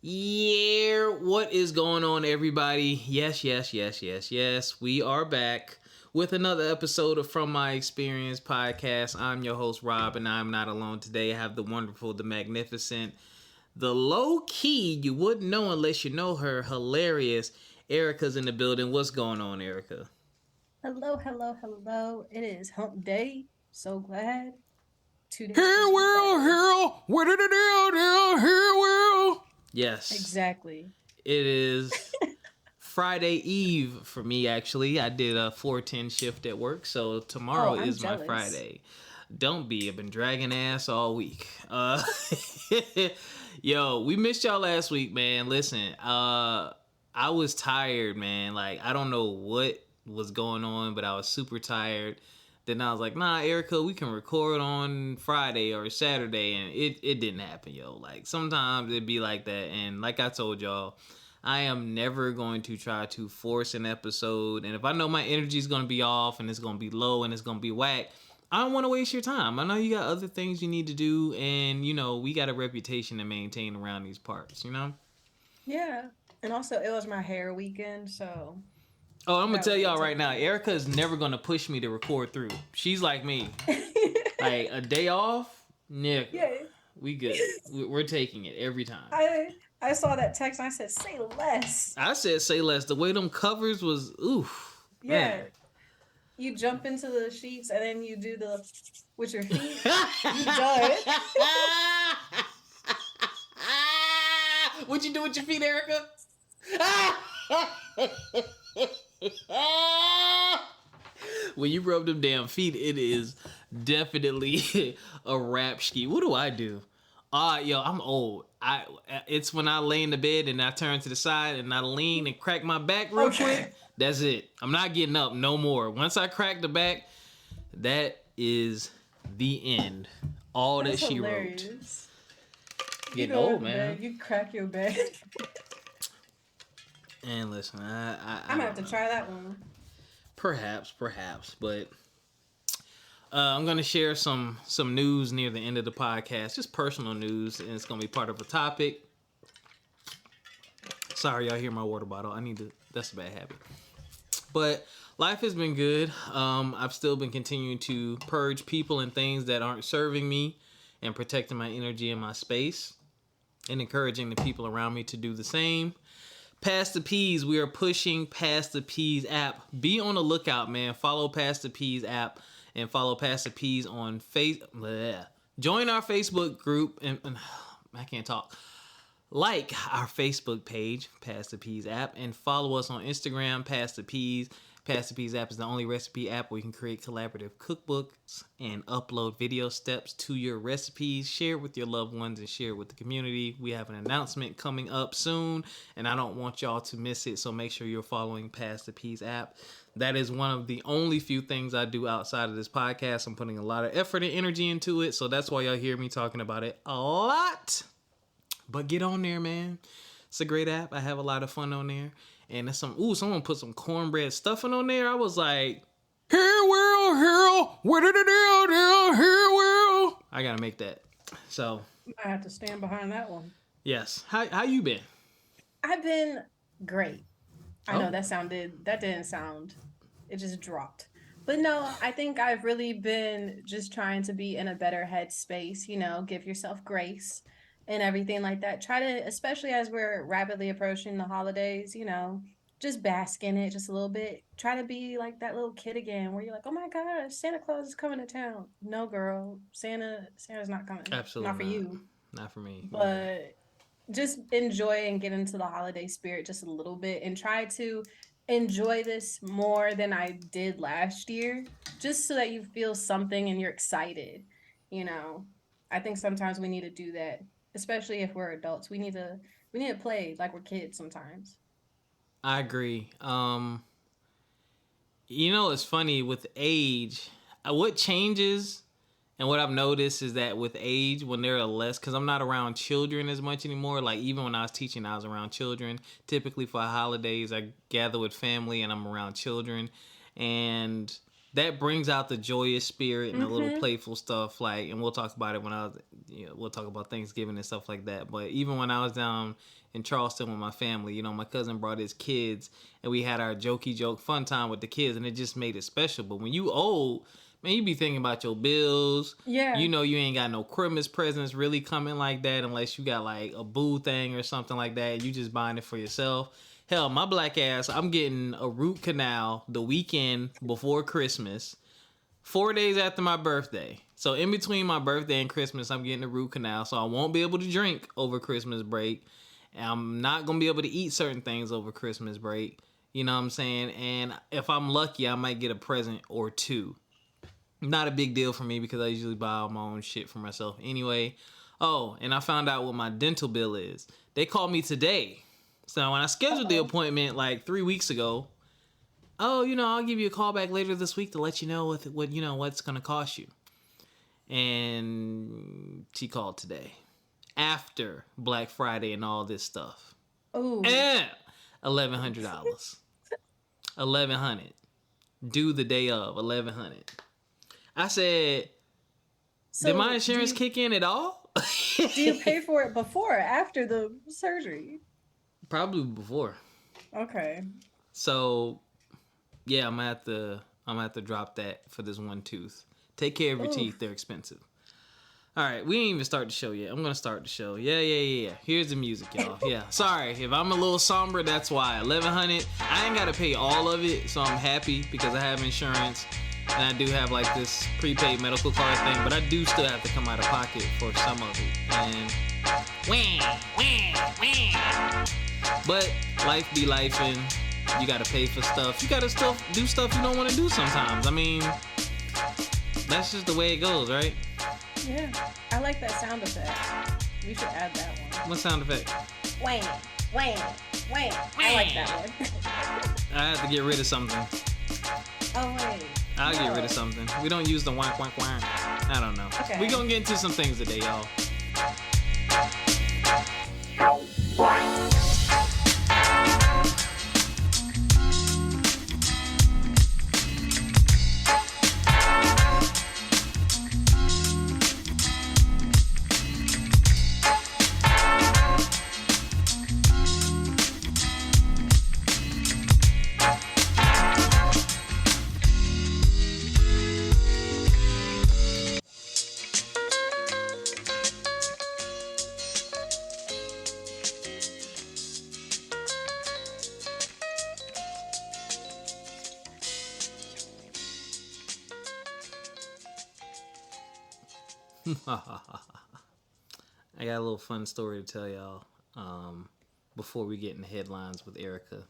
Yeah, what is going on, everybody? Yes. We are back with another episode of From My Experience podcast. I'm your host, Rob, and I'm not alone today. I have the wonderful, the magnificent, the low-key, you wouldn't know unless you know her, hilarious Ericca's in the building. What's going on, Ericca? Hello. It is hump day. So glad. 2 days Here, closer to world, Friday. here, what did it do, here, world? Yes, Exactly. it is Friday Eve for me, actually. I did a 410 shift at work, so tomorrow Oh, I'm is my jealous. Friday. Don't be. I've been dragging ass all week. Yo, we missed y'all last week, man. Listen, I was tired, man. Like, I don't know what was going on, but I was super tired. Then I was like, nah, Erica, we can record on Friday or Saturday, and it didn't happen, yo. Like, sometimes it'd be like that, and like I told y'all, I am never going to try to force an episode. And if I know my energy is going to be off and it's going to be low and it's going to be whack, I don't want to waste your time. I know you got other things you need to do. And, you know, we got a reputation to maintain around these parts, you know? Yeah. And also, it was my hair weekend, so Oh, I'm going to that tell was a y'all right tough now, week. Erica is never going to push me to record through. She's like me. Like, a day off, nigga, Yeah. we good. We're taking it every time. I saw that text and I said, say less. I said say less. The way them covers was, oof, man. Yeah. You jump into the sheets and then you do the with your feet. You done. What you do with your feet, Erica? When you rub them damn feet, it is definitely a rap ski. What do I do? Yo, I'm old. It's when I lay in the bed and I turn to the side and I lean and crack my back real Okay. quick. That's it. I'm not getting up no more. Once I crack the back, that is the end. All that That's she wrote. hilarious. You Getting go old, into bed, man. you crack your back. And listen, I I'm gonna have don't to know. try that one. Perhaps, but I'm gonna share some news near the end of the podcast, just personal news, and it's gonna be part of a topic. Sorry, y'all hear my water bottle. I need to. That's a bad habit. But life has been good. I've still been continuing to purge people and things that aren't serving me, and protecting my energy and my space, and encouraging the people around me to do the same. Past the Peas, we are pushing Past the Peas app. Be on the lookout, man. Follow Past the Peas app and follow Past the Peas on Facebook. Join our Facebook group and I can't talk. Like our Facebook page, Past the Peas app, and follow us on Instagram, Past the Peas. Past the Peas app is the only recipe app where you can create collaborative cookbooks and upload video steps to your recipes. Share it with your loved ones and share it with the community. We have an announcement coming up soon, and I don't want y'all to miss it, so make sure you're following Past the Peas app. That is one of the only few things I do outside of this podcast. I'm putting a lot of effort and energy into it, so that's why y'all hear me talking about it a lot. But get on there, man. It's a great app. I have a lot of fun on there. And there's someone put some cornbread stuffing on there. I was like, here, where did it do, here, world. I gotta make that. So, I have to stand behind that one. yes. How you been? I've been great. I know Oh, that didn't sound, it just dropped. But no, I think I've really been just trying to be in a better headspace, give yourself grace and everything like that. Try to, especially as we're rapidly approaching the holidays, just bask in it just a little bit. Try to be like that little kid again where you're like, oh my gosh, Santa Claus is coming to town. No, girl, Santa's not coming. Not absolutely for not. you. Not for me either. But just enjoy and get into the holiday spirit just a little bit and try to enjoy this more than I did last year, just so that you feel something and you're excited. You know, I think sometimes we need to do that, especially if we're adults. We need to play like we're kids sometimes. I agree. It's funny with age. What changes and what I've noticed is that with age, when there are less, because I'm not around children as much anymore. Like even when I was teaching, I was around children. Typically for holidays, I gather with family and I'm around children. And that brings out the joyous spirit and the little Mm-hmm. playful stuff. Like, and we'll talk about it when I was, we'll talk about Thanksgiving and stuff like that. But even when I was down in Charleston with my family, my cousin brought his kids and we had our jokey joke fun time with the kids, and it just made it special. But when you old, man, you be thinking about your bills. Yeah. You ain't got no Christmas presents really coming like that unless you got like a boo thing or something like that. And you just buying it for yourself. Hell, my black ass, I'm getting a root canal the weekend before Christmas, 4 days after my birthday. So in between my birthday and Christmas, I'm getting a root canal. So I won't be able to drink over Christmas break. And I'm not going to be able to eat certain things over Christmas break. You know what I'm saying? And if I'm lucky, I might get a present or two. Not a big deal for me because I usually buy all my own shit for myself anyway. Oh, and I found out what my dental bill is. They called me today. So when I scheduled the Uh-oh. appointment like 3 weeks ago, oh, I'll give you a call back later this week to let you know what's gonna cost you. And she called today after Black Friday and all this stuff. Oh. And $1,100. 1,100. Due the day of 1,100. I said, So did my insurance kick in at all? do you pay for it before or after the surgery? Probably before. Okay. So, yeah, I'm gonna have to drop that for this one tooth. Take care of your teeth; they're expensive. All right, we ain't even start the show yet. I'm gonna start the show. Yeah. Here's the music, y'all. Yeah, sorry if I'm a little somber. That's why 1,100. I ain't gotta pay all of it, so I'm happy because I have insurance and I do have like this prepaid medical card thing. But I do still have to come out of pocket for some of it. And but life be life, and you gotta pay for stuff. You gotta still do stuff you don't want to do sometimes. I mean, that's just the way it goes, right? Yeah. I like that sound effect. We should add that one. What sound effect? Wham, wham, wham. I like that one. I have to get rid of something. Oh, wait. I'll get rid of something. We don't use the wank wank wank. I don't know. Okay. We gonna get into some things today, y'all. I got a little fun story to tell y'all before we get in the headlines with Ericca.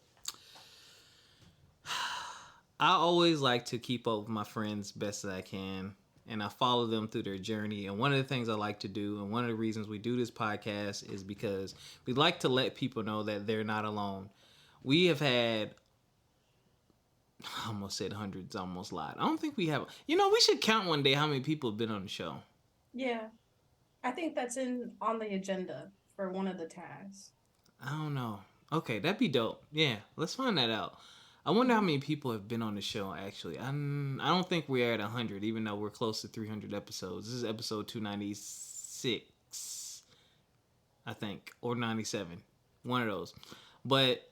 I always like to keep up with my friends best as I can, and I follow them through their journey. And one of the things I like to do, and one of the reasons we do this podcast, is because we like to let people know that they're not alone. We have had, I almost said hundreds, almost lied. I don't think we have. We should count one day how many people have been on the show. Yeah. I think that's on the agenda for one of the tasks. I don't know. Okay, that'd be dope. Yeah, let's find that out. I wonder how many people have been on the show, actually. I don't think we're at 100, even though we're close to 300 episodes. This is episode 296, I think, or 97. One of those. But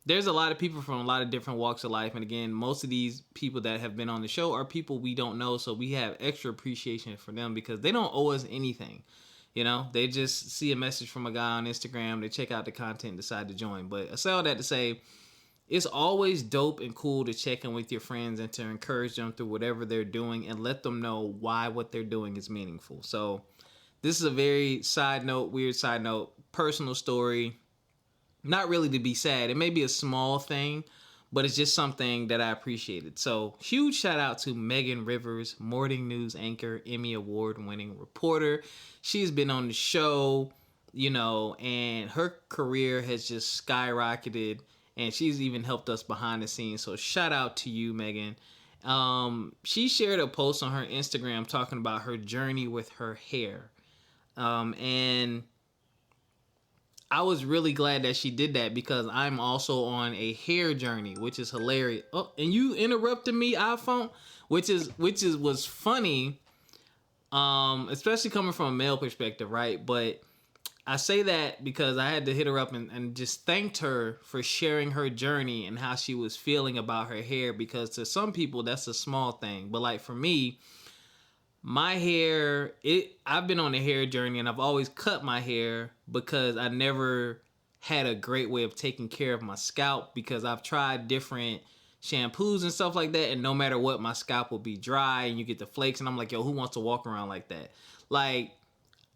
there's a lot of people from a lot of different walks of life. And again, most of these people that have been on the show are people we don't know. So we have extra appreciation for them because they don't owe us anything. They just see a message from a guy on Instagram. They check out the content and decide to join. But I say all that to say, it's always dope and cool to check in with your friends and to encourage them through whatever they're doing and let them know why what they're doing is meaningful. So this is a very weird side note, personal story. Not really to be sad. It may be a small thing, but it's just something that I appreciated. So huge shout out to Megan Rivers, morning news anchor, Emmy Award winning reporter. She's been on the show, and her career has just skyrocketed, and she's even helped us behind the scenes. So shout out to you, Megan. She shared a post on her Instagram talking about her journey with her hair. And I was really glad that she did that because I'm also on a hair journey, which is hilarious. Oh, and you interrupted me, iPhone, which was funny, especially coming from a male perspective, right? But I say that because I had to hit her up and just thanked her for sharing her journey and how she was feeling about her hair, because to some people that's a small thing, but like for me, my hair, I've been on a hair journey and I've always cut my hair because I never had a great way of taking care of my scalp, because I've tried different shampoos and stuff like that, and no matter what, my scalp will be dry and you get the flakes, and I'm like, yo, who wants to walk around like that? Like,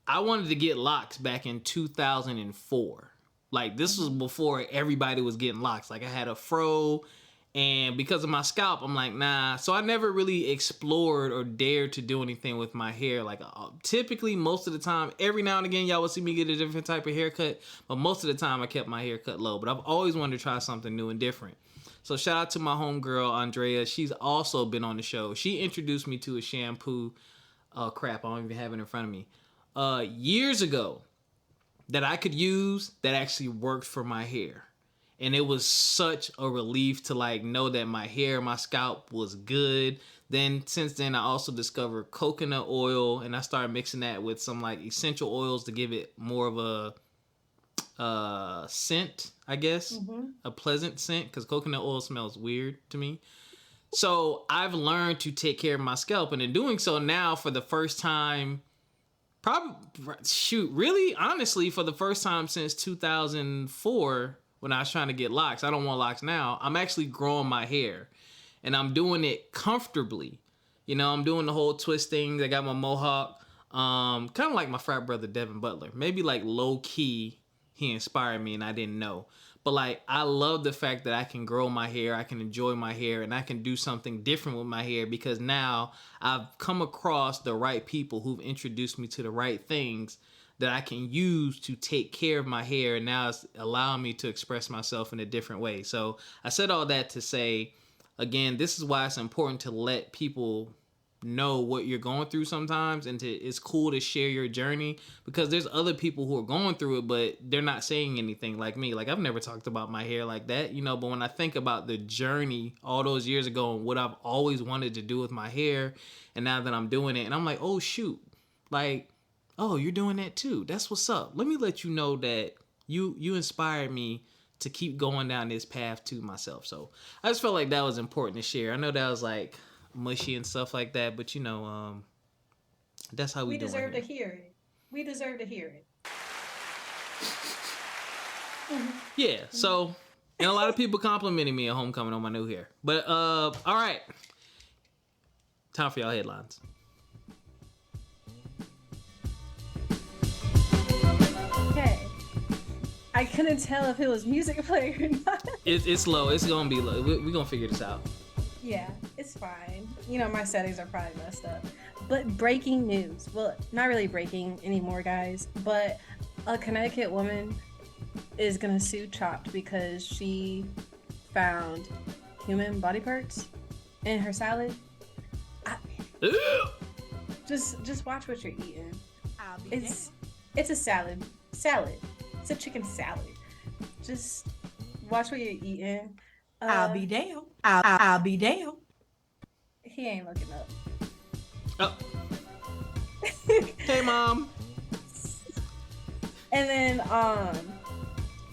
I wanted to get locks back in 2004. Like, this was before everybody was getting locks. Like, I had a fro, and because of my scalp, I'm like, nah. So I never really explored or dared to do anything with my hair. Like, typically, most of the time, every now and again, y'all will see me get a different type of haircut. But most of the time, I kept my hair cut low. But I've always wanted to try something new and different. So shout out to my homegirl, Andrea. She's also been on the show. She introduced me to a shampoo. Oh, crap. I don't even have it in front of me. Years ago, that I could use that actually worked for my hair. And it was such a relief to like know that my hair, my scalp was good. Then since then, I also discovered coconut oil, and I started mixing that with some like essential oils to give it more of a scent, I guess, a pleasant scent, because coconut oil smells weird to me. So I've learned to take care of my scalp, and in doing so now, for the first time, honestly, for the first time since 2004. When I was trying to get locks, I don't want locks now. I'm actually growing my hair, and I'm doing it comfortably. You know, I'm doing the whole twist thing. I got my mohawk, kind of like my frat brother Devin Butler. Maybe like low key, he inspired me, and I didn't know. But like, I love the fact that I can grow my hair, I can enjoy my hair, and I can do something different with my hair, because now I've come across the right people who've introduced me to the right things that I can use to take care of my hair, and now it's allowing me to express myself in a different way. So I said all that to say, again, this is why it's important to let people know what you're going through sometimes, and it's cool to share your journey, because there's other people who are going through it, but they're not saying anything like me. Like, I've never talked about my hair like that, you know, but when I think about the journey all those years ago and what I've always wanted to do with my hair, and now that I'm doing it, and I'm like, oh shoot, like, oh, you're doing that too. That's what's up. Let me let you know that you inspired me to keep going down this path to myself. So I just felt like that was important to share. I know that was like mushy and stuff like that, but you know, that's how we do it. We deserve to hear it. We deserve to hear it. Yeah. So, and a lot of people complimenting me at homecoming on my new hair. But all right, time for y'all headlines. I couldn't tell if it was music playing or not. It's low. It's gonna be low. We're gonna figure this out. Yeah, it's fine. You know, my settings are probably messed up. But breaking news. Well, not really breaking anymore, guys. But a Connecticut woman is gonna sue Chopped because she found human body parts in her salad. Just watch what you're eating. It's a salad. It's a chicken salad. Just watch what you're eating. I'll be down. I'll be down. He ain't looking up. Oh. Hey, Mom. And then,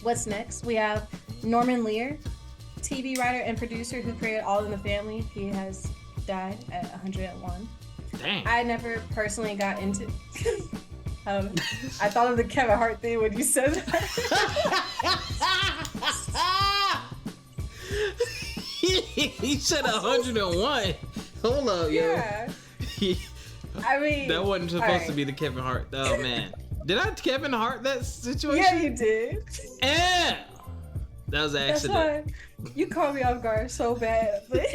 what's next? We have Norman Lear, TV writer and producer who created All in the Family. He has died at 101. Dang. I never personally got into... I thought of the Kevin Hart thing when you said that. He said 101. Hold up, yeah. yo. I mean, that wasn't supposed to be the Kevin Hart. Oh man, did I Kevin Hart that situation? Yeah, you did. Yeah, that was an accident. That's why you caught me off guard so bad. But...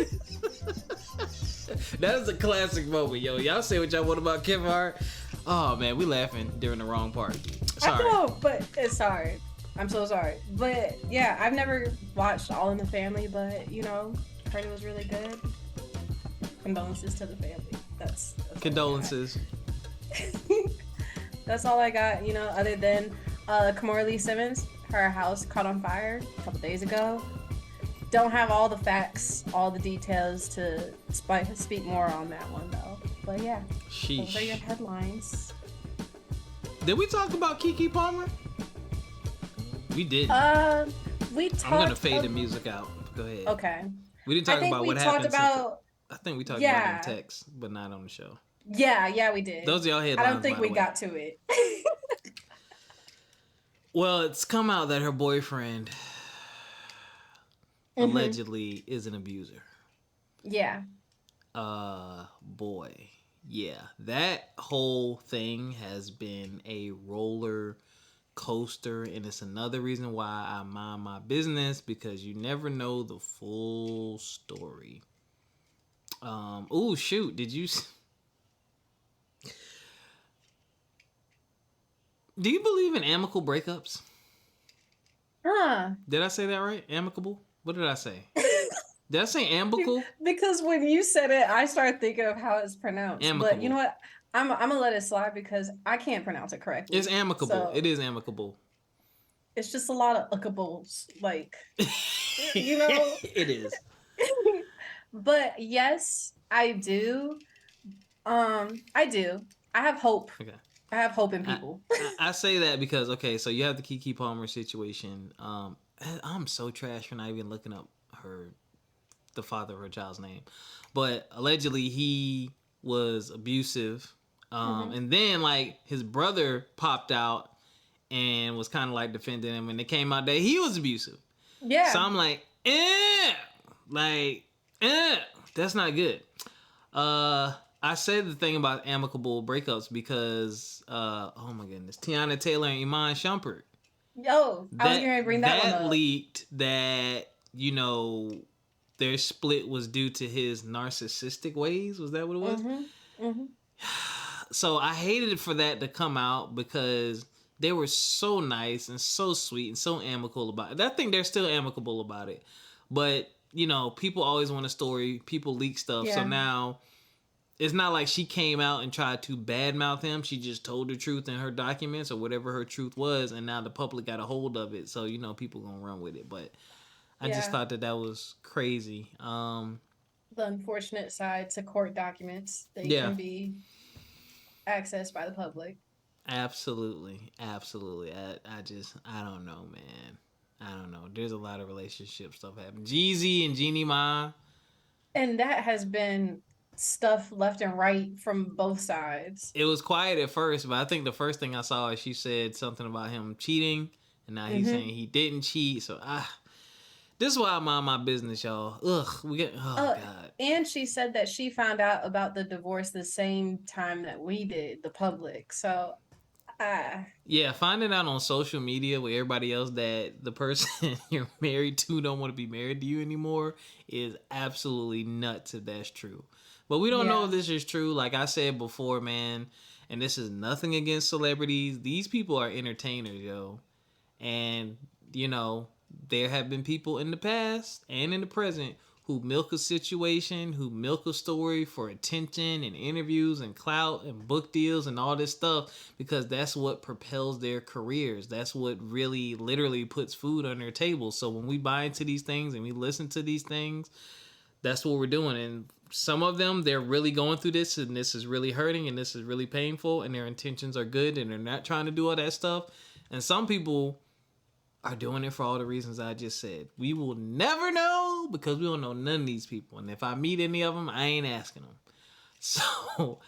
that is a classic moment, yo. Y'all say what y'all want about Kevin Hart. Oh man, we laughing during the wrong part. Sorry. I know, but it's sorry. I'm so sorry. But yeah, I've never watched All in the Family, but you know, heard it was really good. Condolences to the family. That's condolences. That's all I got, you know, other than Kamora Lee Simmons, her house caught on fire a couple days ago. Don't have all the facts, all the details to speak more on that one though. But yeah, those are your Sheesh. headlines. Did we talk about Keke Palmer? We did. We talked. I'm gonna fade the music out. Go ahead. Okay. We didn't talk about what happened. I think we talked about it in text, but not on the show. Yeah, we did. Those are y'all headlines. I don't think we got to it. Well, it's come out that her boyfriend allegedly is an abuser. Yeah. Boy. Yeah. That whole thing has been a roller coaster, and it's another reason why I mind my business, because you never know the full story. Oh shoot, did you... Do you believe in amicable breakups? Did I say that right? Amicable? What did I say? Did I say amicable? Because when you said it, I started thinking of how it's pronounced. Amicable. But you know what? I'm gonna let it slide because I can't pronounce it correctly. It's amicable. So it is amicable. it's just a lot of uckables, like you know. It is. But yes, I do. I do. I have hope. Okay. I have hope in people. I say that because, okay, so you have the Keke Palmer situation. I'm so trash for not even looking up the father of her child's name. But allegedly he was abusive. And then like his brother popped out and was kind of like defending him, and it came out that he was abusive. Yeah. So I'm like, that's not good. I said the thing about amicable breakups because, oh my goodness, Tiana Taylor and Iman Shumpert. Yo, I was going to bring that one up. That leaked that, you know, their split was due to his narcissistic ways. Was that what it was? So I hated it for that to come out because they were so nice and so sweet and so amicable about it. I think they're still amicable about it. But, you know, people always want a story. People leak stuff. Yeah. So now... It's not like she came out and tried to badmouth him. She just told the truth in her documents or whatever her truth was, and now the public got a hold of it. So, you know, people gonna run with it. But I just thought that was crazy. The unfortunate side to court documents. They can be accessed by the public. Absolutely. I don't know, man. I don't know. There's a lot of relationship stuff happening. Jeezy and Jeannie Ma. And that has been... stuff left and right from both sides. It was quiet at first, but I think the first thing I saw is she said something about him cheating, and now he's saying he didn't cheat. So this is why I mind my business, y'all. God. And she said that she found out about the divorce the same time that we did, the public. So yeah, finding out on social media with everybody else that the person you're married to don't want to be married to you anymore is absolutely nuts if that's true. But we don't know if this is true. Like I said before, man, and this is nothing against celebrities. These people are entertainers, yo. And, you know, there have been people in the past and in the present who milk a situation, who milk a story for attention and interviews and clout and book deals and all this stuff, because that's what propels their careers. That's what really literally puts food on their table. So when we buy into these things and we listen to these things, that's what we're doing. And some of them, they're really going through this, and this is really hurting, and this is really painful, and their intentions are good, and they're not trying to do all that stuff. And some people are doing it for all the reasons I just said. We will never know because we don't know none of these people. And if I meet any of them, I ain't asking them. So,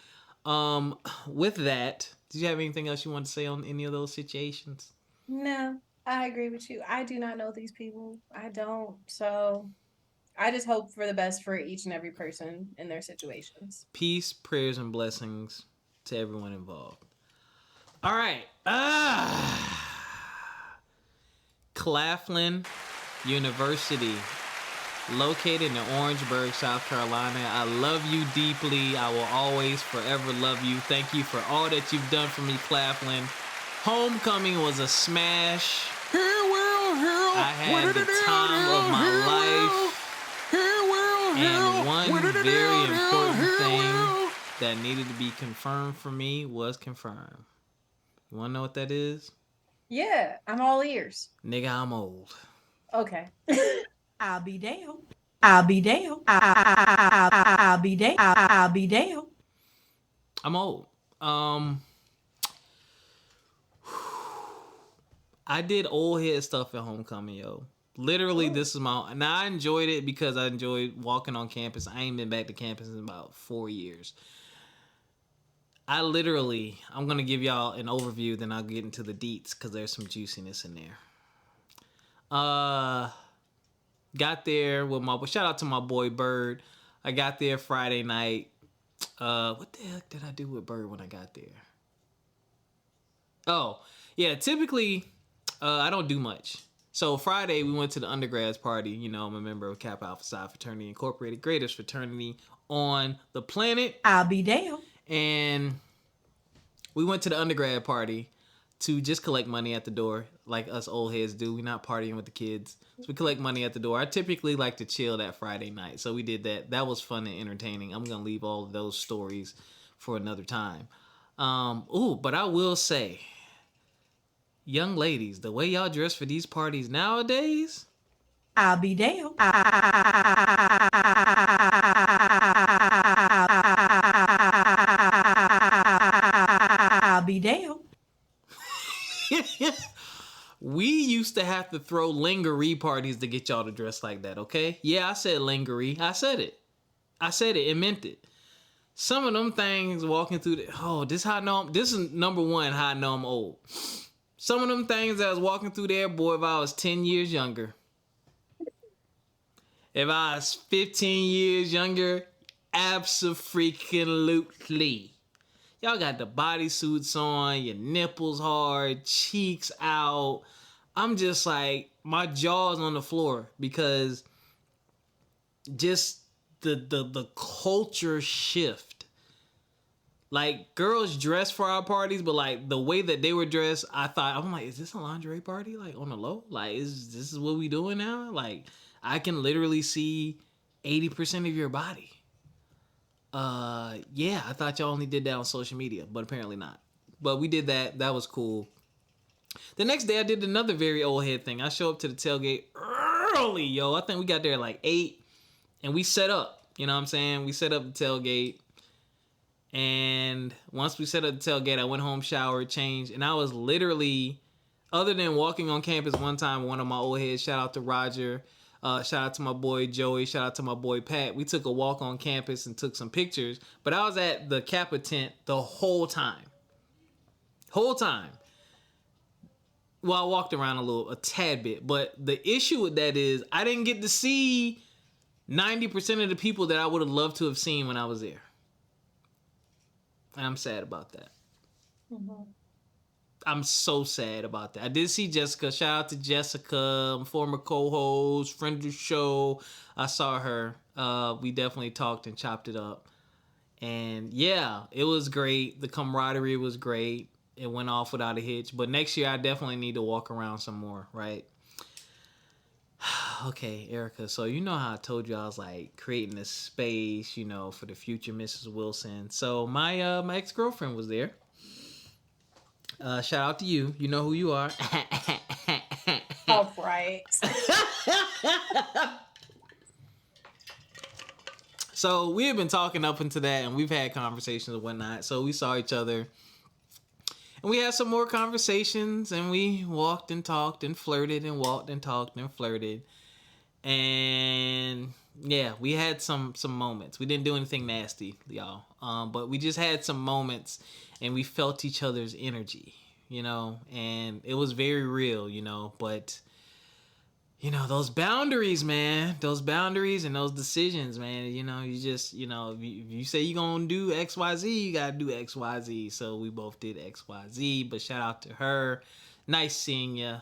with that, did you have anything else you want to say on any of those situations? No, I agree with you. I do not know these people. I don't. So... I just hope for the best for each and every person in their situations. Peace, prayers, and blessings to everyone involved. All right. Claflin University, located in Orangeburg, South Carolina. I love you deeply. I will always forever love you. Thank you for all that you've done for me, Claflin. Homecoming was a smash. I had the time of my life. And one very important thing that needed to be confirmed for me was confirmed. You want to know what that is? Yeah, I'm all ears. Nigga, I'm old. Okay. I'll be damned. I'll be damned. I'll be damned. I'll be damned. I'm old. Um, I did old head stuff at homecoming, yo. Literally, Ooh. this is my. Now I enjoyed it because I enjoyed walking on campus. I ain't been back to campus in about 4 years. I'm gonna give y'all an overview, then I'll get into the deets because there's some juiciness in there. Uh, got there with my shout out to my boy Bird. I got there Friday night. What the heck did I do with Bird when I got there? Oh, yeah. Typically, I don't do much. So Friday we went to the undergrads party. You know, I'm a member of Kappa Alpha Psi Fraternity Incorporated, greatest fraternity on the planet, I'll be damned. and we went to the undergrad party to just collect money at the door, like us old heads do. We're not partying with the kids, so we collect money at the door. I typically like to chill that Friday night, so we did that. That was fun and entertaining. I'm gonna leave all of those stories for another time. But I will say, young ladies, the way y'all dress for these parties nowadays, I'll be damned. I'll be damned. we used to have to throw lingerie parties to get y'all to dress like that, okay? Yeah, I said lingerie. I said it. And meant it. Some of them things walking through this how I know this is number one how I know I'm old. Some of them things that I was walking through there, boy, if I was 10 years younger. If I was 15 years younger, abso-freaking-lutely. Y'all got the bodysuits on, your nipples hard, cheeks out. I'm just like, my jaw's on the floor because just the culture shift. Like, girls dress for our parties, but like the way that they were dressed, I'm like, is this a lingerie party? Like on the low? Like, is this is what we doing now? Like, I can literally see 80% of your body. Yeah, I thought y'all only did that on social media, but apparently not. But we did that. That was cool. The next day, I did another very old head thing. I show up to the tailgate early, yo. I think we got there at like 8, and we set up. You know what I'm saying? We set up the tailgate. And once we set up the tailgate, I went home, showered, changed, and I was literally, other than walking on campus one time, one of my old heads, shout out to Roger, shout out to my boy Joey, shout out to my boy Pat. We took a walk on campus and took some pictures, but I was at the Kappa tent the whole time. Whole time. Well, I walked around a tad bit, but the issue with that is I didn't get to see 90% of the people that I would have loved to have seen when I was there. And I'm sad about that. Mm-hmm. I'm so sad about that. I did see Jessica. Shout out to Jessica, former co-host, friend of the show. I saw her. We definitely talked and chopped it up. And yeah, it was great. The camaraderie was great. It went off without a hitch. But next year, I definitely need to walk around some more, right? Okay, Erica. So you know how I told you I was like creating this space, you know, for the future Mrs. Wilson. So my my ex-girlfriend was there. Shout out to you. You know who you are. All right. So we have been talking up into that, and we've had conversations and whatnot. So we saw each other, and we had some more conversations, and we walked and talked and flirted and walked and talked and flirted. And yeah, we had some moments. We didn't do anything nasty, y'all. But we just had some moments, and we felt each other's energy, you know, and it was very real, you know. But you know, those boundaries, man, those boundaries and those decisions, man, you know, you just, you know, if you say you're going to do XYZ, you got to do XYZ. So we both did XYZ, but shout out to her. Nice seeing you.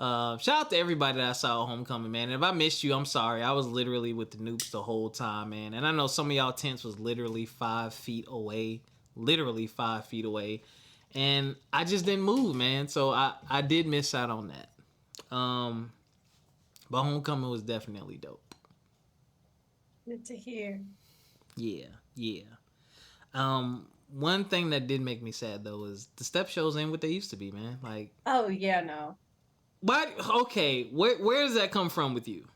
Shout out to everybody that I saw at homecoming, man. And if I missed you, I'm sorry. I was literally with the noobs the whole time, man. And I know some of y'all tents was literally 5 feet away. Literally 5 feet away. And I just didn't move, man. So I did miss out on that. But homecoming was definitely dope. Good to hear. Yeah. one thing that did make me sad though is the step shows ain't what they used to be, man. Like, Oh yeah, no. what? Okay, where does that come from with you?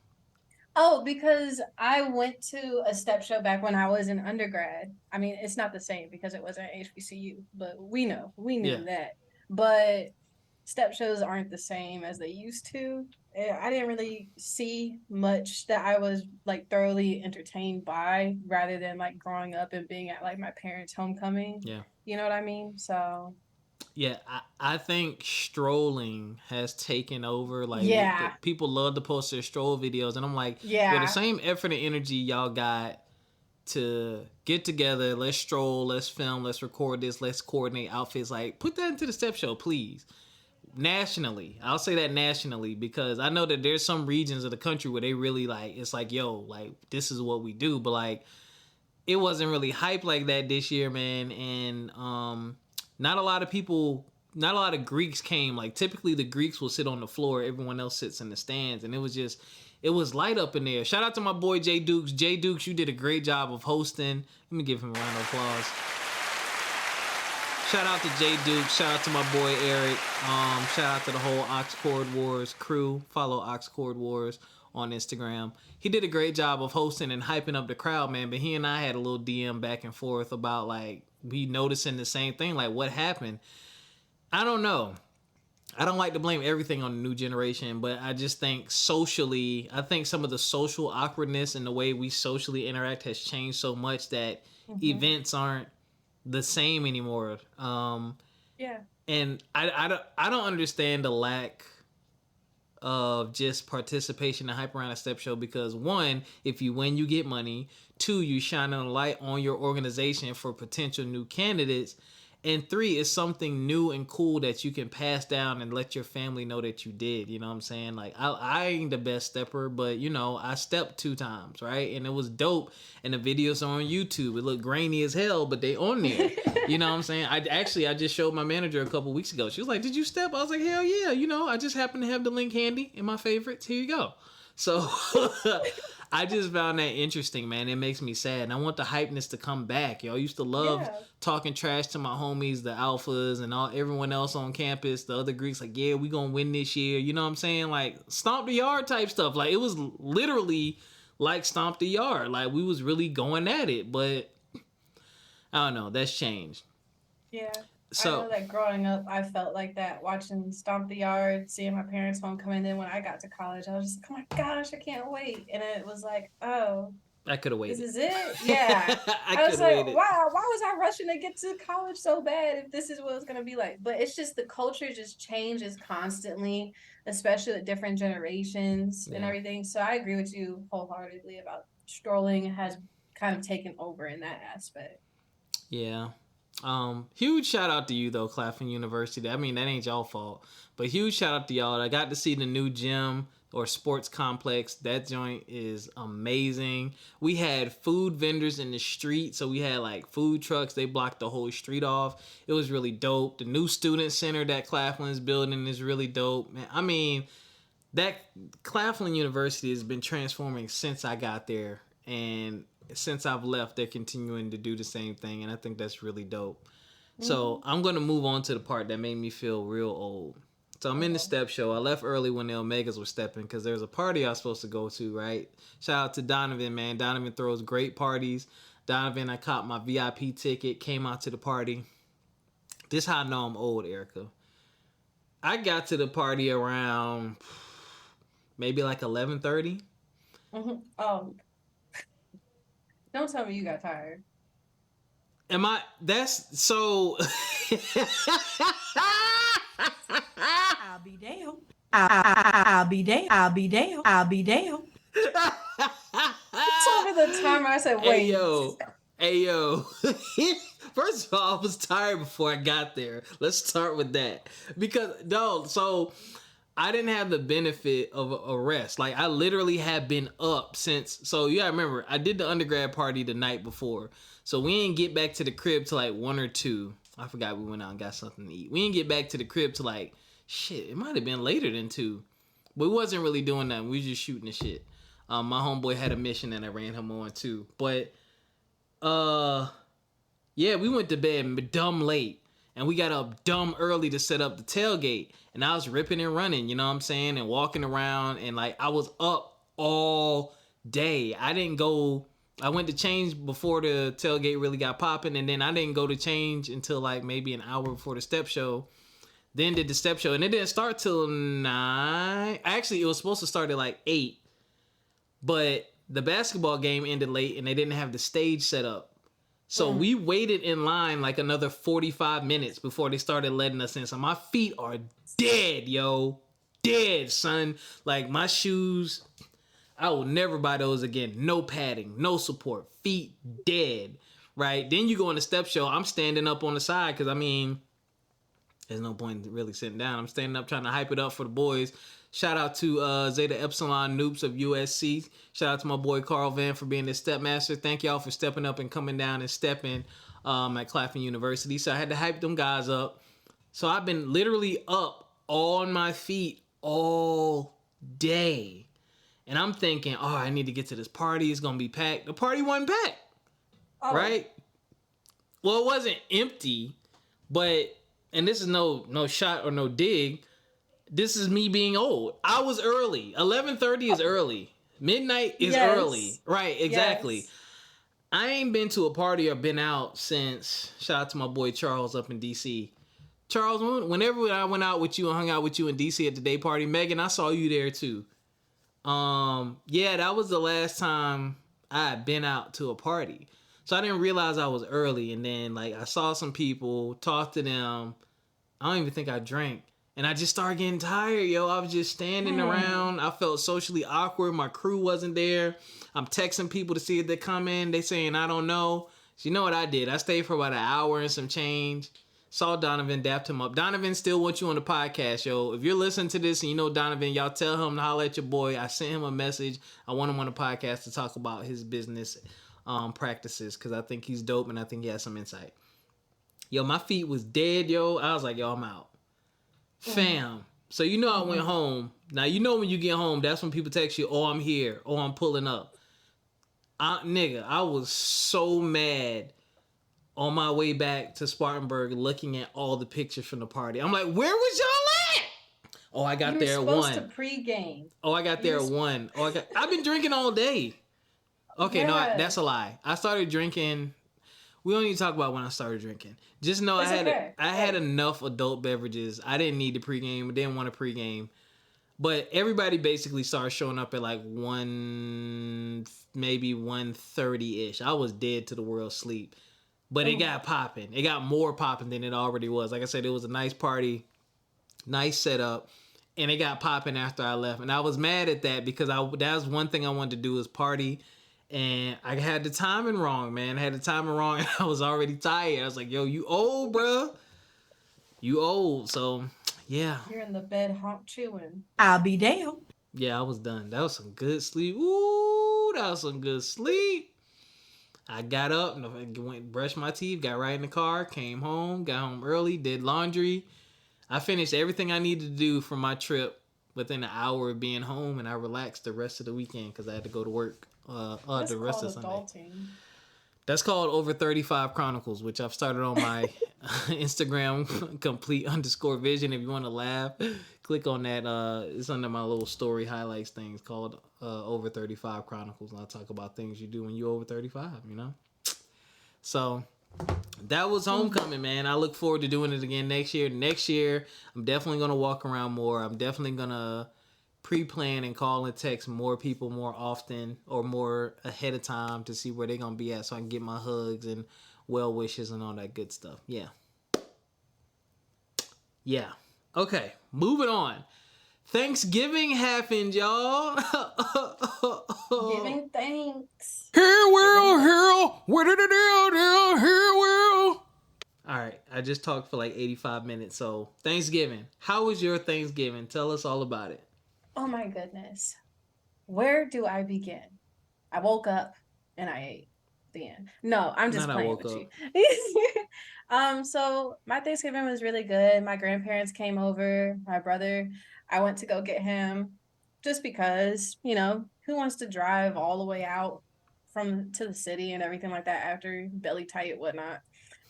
Oh, because I went to a step show back when I was in undergrad. I mean, it's not the same because it wasn't HBCU, but we Yeah. knew that. But step shows aren't the same as they used to. I didn't really see much that I was like thoroughly entertained by, rather than like growing up and being at like my parents' homecoming. Yeah. You know what I mean? So Yeah, I think strolling has taken over. Like, yeah, people love to post their stroll videos, and I'm like, yo, the yeah, same effort and energy y'all got to get together, let's stroll, let's film, let's record this, let's coordinate outfits. Like, put that into the step show, please. Nationally, I'll say that nationally, because I know that there's some regions of the country where they really like, it's like, yo, like, this is what we do. But like, it wasn't really hype like that this year, man. And not a lot of people, not a lot of Greeks came. Like, typically the Greeks will sit on the floor, everyone else sits in the stands, and it was light up in there. Shout out to my boy Jay Dukes. Jay Dukes, you did a great job of hosting. Let me give him a round of applause. Shout out to Jay Dukes. Shout out to my boy Eric. Shout out to the whole Oxcord Wars crew. Follow Oxcord Wars on Instagram. He did a great job of hosting and hyping up the crowd, man. But he and I had a little DM back and forth about, like, we noticing the same thing. Like, what happened? I don't know. I don't like to blame everything on the new generation, but I just think socially, I think some of the social awkwardness and the way we socially interact has changed so much that events aren't the same anymore. yeah. And I don't understand the lack of just participation and hype around a step show, because one, if you win, you get money. Two, you shine a light on your organization for potential new candidates. And three, it's something new and cool that you can pass down and let your family know that you did. You know what I'm saying? Like, I ain't the best stepper, but, you know, I stepped 2 times, right? And it was dope. And the videos are on YouTube. It looked grainy as hell, but they on there. You know what I'm saying? I just showed my manager a couple weeks ago. She was like, did you step? I was like, hell yeah. You know, I just happen to have the link handy in my favorites. Here you go. So I just found that interesting, man. It makes me sad. And I want the hypeness to come back. Yo, I used to love talking trash to my homies, the alphas, and everyone else on campus, the other Greeks, like, yeah, we gonna win this year. You know what I'm saying? Like, stomp the yard type stuff. Like, it was literally like stomp the yard. Like, we was really going at it. But I don't know. That's changed. Yeah. So, I know that growing up, I felt like that, watching Stomp the Yard, seeing my parents' homecoming. Then when I got to college, I was just like, oh my gosh, I can't wait. And it was like, oh, I could have waited. this is it? Yeah. I was like, wow, why was I rushing to get to college so bad if this is what it's going to be like? But it's just the culture just changes constantly, especially with different generations and everything. So I agree with you wholeheartedly about strolling has kind of taken over in that aspect. Yeah. Huge shout out to you though, Claflin University. I mean, that ain't y'all fault, but huge shout out to y'all. I got to see the new gym or sports complex. That joint is amazing. We had food vendors in the street, so we had like food trucks. They blocked the whole street off. It was really dope. The new student center that Claflin's building is really dope, man. I mean, that Claflin University has been transforming since I got there, and since I've left, they're continuing to do the same thing, and I think that's really dope. So I'm going to move on to the part that made me feel real old. So I'm in the step show. I left early when the Omegas were stepping because there was a party I was supposed to go to, right? Shout out to Donovan, man. Donovan throws great parties. Donovan, I caught my VIP ticket, came out to the party. This how I know I'm old, Ericca. I got to the party around maybe like 11:30. Oh, don't tell me you got tired. I'll be damned. I'll be damned. I'll be damned. I'll be damned. It's over the timer. I said, wait. Hey, yo. First of all, I was tired before I got there. Let's start with that. So I didn't have the benefit of a rest. Like, I literally had been up since. So you gotta remember, I did the undergrad party the night before. So we didn't get back to the crib till like 1 or 2. I forgot we went out and got something to eat. We didn't get back to the crib till like, shit, it might have been later than 2. But we wasn't really doing nothing. We was just shooting the shit. My homeboy had a mission and I ran him on too. But Yeah, we went to bed dumb late, and we got up dumb early to set up the tailgate. And I was ripping and running, you know what I'm saying, and walking around, and like I was up all day. I didn't go. I went to change before the tailgate really got popping, and then I didn't go to change until like maybe an hour before the step show. Then did the step show, and it didn't start till 9. Actually, it was supposed to start at like 8, but the basketball game ended late, and they didn't have the stage set up. So we waited in line like another 45 minutes before they started letting us in. So my feet are dead, yo. Dead, son. Like my shoes, I will never buy those again. No padding, no support. Feet dead, right? Then you go on the step show. I'm standing up on the side because, I mean, there's no point in really sitting down. I'm standing up trying to hype it up for the boys. Shout out to Zeta Epsilon Noops of USC. Shout out to my boy Carl Van for being the stepmaster. Thank y'all for stepping up and coming down and stepping at Claflin University. So I had to hype them guys up. So I've been literally up on my feet all day. And I'm thinking, oh, I need to get to this party. It's going to be packed. The party wasn't packed, right? Well, it wasn't empty, but, and this is no shot or no dig, this is me being old. I was early. 11:30 is early. Midnight is early. Right, exactly. Yes. I ain't been to a party or been out since, shout out to my boy Charles up in D.C. Charles, whenever I went out with you and hung out with you in D.C. at the day party, Megan, I saw you there too. Yeah, that was the last time I had been out to a party. So I didn't realize I was early. And then, like, I saw some people, talked to them. I don't even think I drank. And I just started getting tired, yo. I was just standing around. I felt socially awkward. My crew wasn't there. I'm texting people to see if they come in. They saying, I don't know. So you know what I did? I stayed for about an hour and some change. Saw Donovan, dapped him up. Donovan still wants you on the podcast, yo. If you're listening to this and you know Donovan, y'all tell him to holler at your boy. I sent him a message. I want him on the podcast to talk about his business practices because I think he's dope and I think he has some insight. Yo, my feet was dead, yo. I was like, yo, I'm out. Fam. So you know I went home. Now you know when you get home, that's when people text you, oh, I'm here. Oh, I'm pulling up. Nigga, I was so mad on my way back to Spartanburg looking at all the pictures from the party. I'm like, where was y'all at? Oh, I got there at 1. You were supposed to pregame. Oh, I got there at 1. Oh, I've been drinking all day. Okay, no, that's a lie. I started drinking. We don't need to talk about when I started drinking. Just know I had enough adult beverages. I didn't need to pregame. I didn't want to pregame. But everybody basically started showing up at like 1, maybe 1:30-ish. I was dead to the world sleep. But it got popping. It got more popping than it already was. Like I said, it was a nice party, nice setup, and it got popping after I left. And I was mad at that because that was one thing I wanted to do is party. And I had the timing wrong, man. I had the timing wrong, and I was already tired. I was like, yo, you old, bro. You old. So, yeah. You're in the bed hump chewing. I'll be damned. Yeah, I was done. That was some good sleep. Ooh, that was some good sleep. I got up, went brushed my teeth, got right in the car, came home, got home early, did laundry. I finished everything I needed to do for my trip within an hour of being home, and I relaxed the rest of the weekend because I had to go to work. The rest of Sunday. Adulting. That's called Over 35 Chronicles, which I've started on my Instagram, complete_vision. If you want to laugh, click on that. It's under my little story highlights things called Over 35 Chronicles. And I'll talk about things you do when you're over 35, you know? So that was homecoming, man. I look forward to doing it again next year. Next year, I'm definitely going to walk around more. I'm definitely going to pre-plan and call and text more people more often or more ahead of time to see where they're going to be at so I can get my hugs and well wishes and all that good stuff. Yeah. Okay, moving on. Thanksgiving happened, y'all. Giving thanks. Here, what did it do? Here, all right, I just talked for like 85 minutes. So Thanksgiving. How was your Thanksgiving? Tell us all about it. Oh my goodness. Where do I begin? I woke up and I ate. The end. No, I'm just playing with you. So my Thanksgiving was really good. My grandparents came over, my brother. I went to go get him just because, you know, who wants to drive all the way out to the city and everything like that after belly tight, whatnot.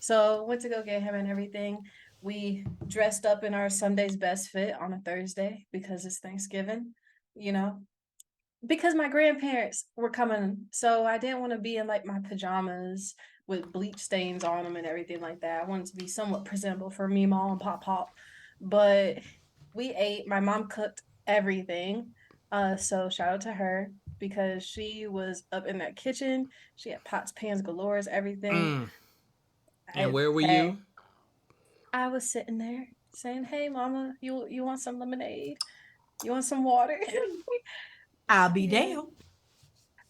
So went to go get him and everything. We dressed up in our Sunday's best fit on a Thursday because it's Thanksgiving, you know, because my grandparents were coming. So I didn't want to be in like my pajamas with bleach stains on them and everything like that. I wanted to be somewhat presentable for me, mom, and pop. But we ate. My mom cooked everything. So shout out to her because she was up in that kitchen. She had pots, pans, galores, everything. Mm. And I, where were hey, you? I was sitting there saying, "Hey, mama, you want some lemonade? You want some water?" I'll be Yeah, damned.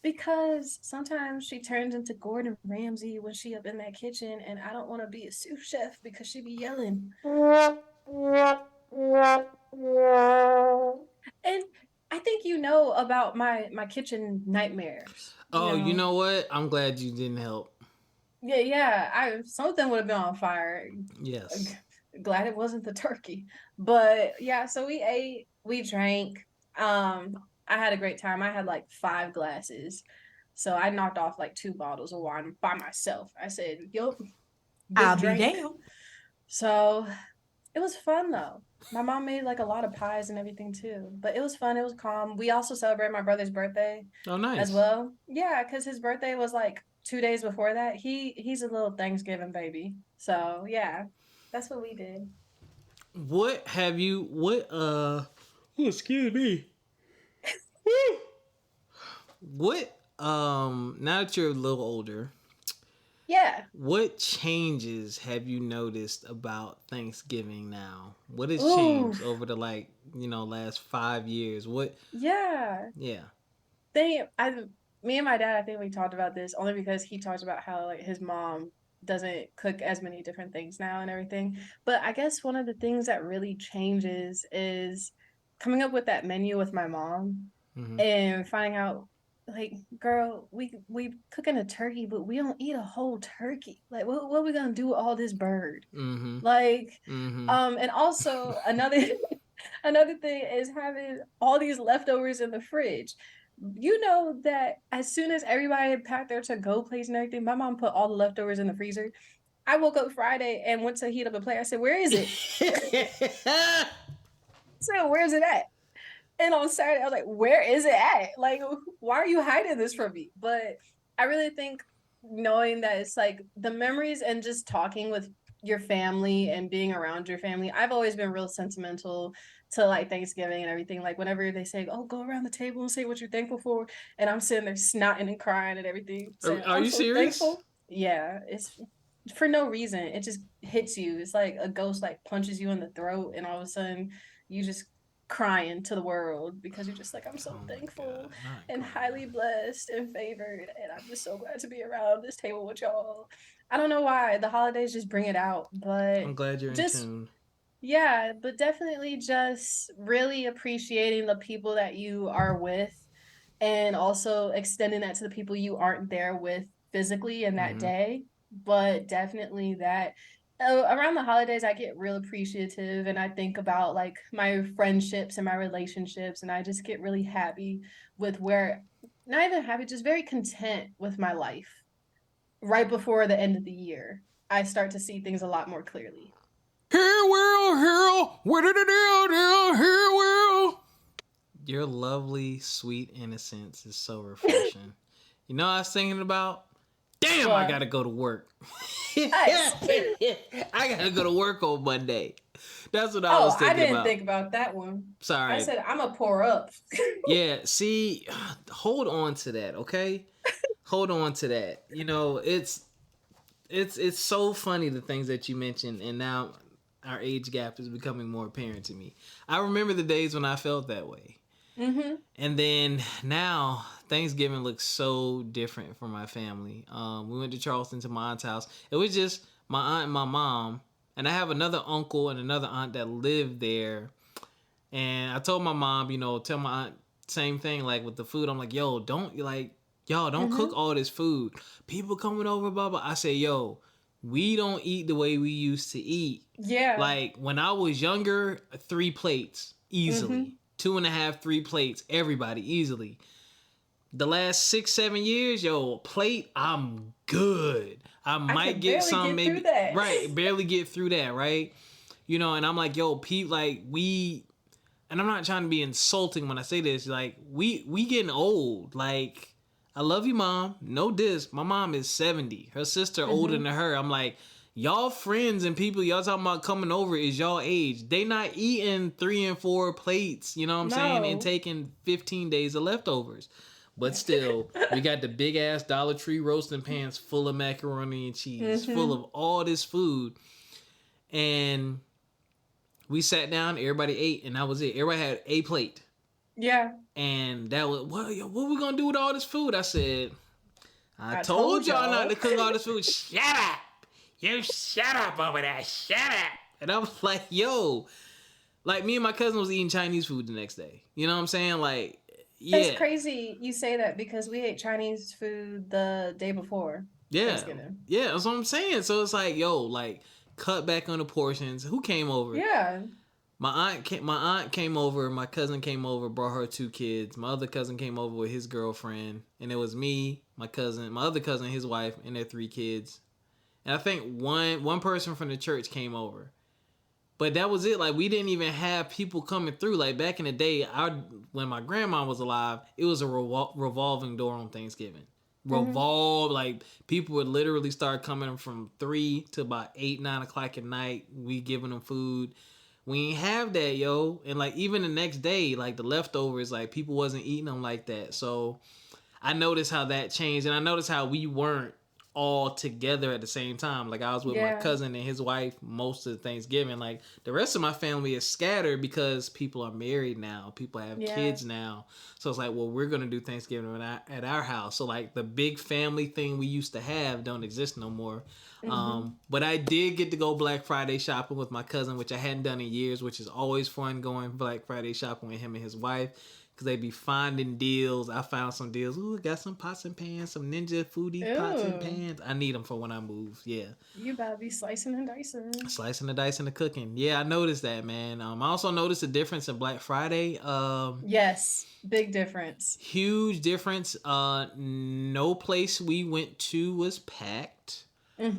because sometimes she turns into Gordon Ramsay when she up in that kitchen, and I don't want to be a sous chef because she be yelling. And I think you know about my kitchen nightmares. You Oh, you know, know what? I'm glad you didn't help. yeah. I something would have been on fire. Yes. Glad it wasn't the turkey, but yeah. So we ate, we drank. I had a great time. I had like 5 glasses, so I knocked off like 2 bottles of wine by myself. I said, "Yup, I'll big be drink." damned. So it was fun though. My mom made like a lot of pies and everything too, but it was fun. It was calm. We also celebrated my brother's birthday Oh, as nice. well. Yeah, because his birthday was like 2 days before that. He's a little Thanksgiving baby. So yeah, that's what we did. What have you? What? Oh, excuse me. What? Now that you're a little older, Yeah. what changes have you noticed about Thanksgiving now? What has Ooh. changed over the last 5 years? What? Yeah. Yeah. Me and my dad, I think we talked about this only because he talks about how like his mom doesn't cook as many different things now and everything. But I guess one of the things that really changes is coming up with that menu with my mom Mm-hmm. and finding out like, girl, we cooking a turkey, but we don't eat a whole turkey. Like, what are we gonna do with all this bird? Mm-hmm. Like, Mm-hmm. and also another another thing is having all these leftovers in the fridge. You know that as soon as everybody had packed their to-go plates and everything, my mom put all the leftovers in the freezer. I woke up Friday and went to heat up a plate. I said, "Where is it?" I said, "Where's it at?" And on Saturday, I was like, "Where is it at? Like, why are you hiding this from me?" But I really think knowing that it's like the memories and just talking with your family and being around your family. I've always been real sentimental to like Thanksgiving and everything. Like whenever they say, "Oh, go around the table and say what you're thankful for," and I'm sitting there snotting and crying and everything, saying, Are "I'm you so serious? thankful." Yeah, it's for no reason. It just hits you. It's like a ghost like punches you in the throat, and all of a sudden you just crying to the world because you're just like, I'm so Oh my thankful god, not and crying. highly blessed and favored, and I'm just so glad to be around this table with y'all. I don't know why the holidays just bring it out, but I'm glad you're in just tune. yeah, but definitely just really appreciating the people that you are with and also extending that to the people you aren't there with physically in that Mm-hmm. day. But definitely that around the holidays, I get real appreciative and I think about like my friendships and my relationships, and I just get really happy with where, not even happy, just very content with my life. Right before the end of the year, I start to see things a lot more clearly. Here, world, here, what did it do? Here, world. Your lovely, sweet innocence is so refreshing. You know what I was thinking about? Damn, I What? gotta go to work. Nice. I gotta go to work on Monday. That's what I Oh, was I thinking didn't about. think about that one. I Sorry. said I'm gonna pour up. Yeah, see, hold on to that, okay? Hold on to that. It's so funny the things that you mentioned, and now our age gap is becoming more apparent to me. I remember the days when I felt that way. Mm-hmm. And then now Thanksgiving looks so different for my family. We went to Charleston to my aunt's house. It was just my aunt and my mom, and I have another uncle and another aunt that live there. And I told my mom, tell my aunt same thing like with the food. I'm like, yo, don't like y'all don't cook Mm-hmm. all this food. People coming over, blah blah. I say, yo, we don't eat the way we used to eat. Yeah. Like when I was younger, 3 plates easily. Mm-hmm. 2.5, 3 plates, everybody easily. The last 6-7 years, yo, plate, I'm good. I might get some, maybe that. right, barely get through that, right? You know, and I'm like, yo, Pete, like and I'm not trying to be insulting when I say this, like we getting old. Like, I love you, mom. No diss. My mom is 70. Her sister older than her. I'm like, y'all friends and people y'all talking about coming over is y'all age. They not eating 3 and 4 plates, you know what I'm saying, and taking 15 days of leftovers. But still, we got the big ass Dollar Tree roasting pans full of macaroni and cheese, full of all this food. And we sat down, everybody ate, and that was it. Everybody had a plate. Yeah. And that was, what we gonna do with all this food? I said, I told y'all not to cook all this food. Shut up. You shut up over there. Shut up. And I was like, yo, like me and my cousin was eating Chinese food the next day. You know what I'm saying? Like, yeah. It's crazy you say that because we ate Chinese food the day before Thanksgiving. Yeah, that's what I'm saying. So it's like, yo, like, cut back on the portions. Who came over? Yeah. My aunt came over. My cousin came over, brought her 2 kids. My other cousin came over with his girlfriend. And it was me, my other cousin, his wife, and their 3 kids. And I think one person from the church came over. But that was it. Like, we didn't even have people coming through. Like, back in the day, when my grandma was alive, it was a revolving door on Thanksgiving. Like, people would literally start coming from 3 to about 8, 9 o'clock at night. We giving them food. We ain't have that, yo. And, like, even the next day, like, the leftovers, like, people wasn't eating them like that. So I noticed how that changed. And I noticed how we weren't all together at the same time. Like, I was with my cousin and his wife most of the Thanksgiving. Like, the rest of my family is scattered because people are married now. People have kids now. So it's like, well, we're going to do Thanksgiving at our house. So, like, the big family thing we used to have don't exist no more. But I did get to go Black Friday shopping with my cousin, which I hadn't done in years, which is always fun going Black Friday shopping with him and his wife. Because they be finding deals. I found some deals. Ooh, got some pots and pans, some Ninja Foodie pots and pans. I need them for when I move. Yeah. You about to be slicing and dicing. Slicing and dicing and cooking. Yeah, I noticed that, man. I also noticed a difference in Black Friday. Yes, big difference. Huge difference. No place we went to was packed. We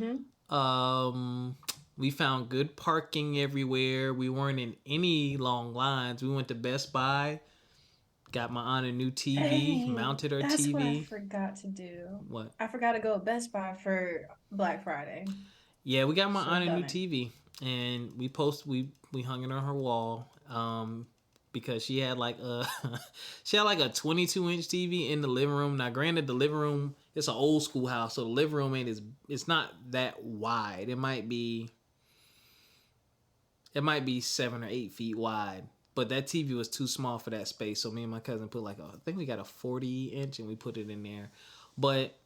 found good parking everywhere. We weren't in any long lines. We went to Best Buy. Got my aunt a new TV, mounted her that's TV. That's what I forgot to do. What? I forgot to go to Best Buy for Black Friday. Yeah, we got my aunt a new TV, and we hung it on her wall because she had like a 22-inch TV in the living room. Now, granted, the living room, it's an old school house, so the living room it's not that wide. It might be 7 or 8 feet wide. But that TV was too small for that space. So me and my cousin put I think we got a 40-inch and we put it in there. But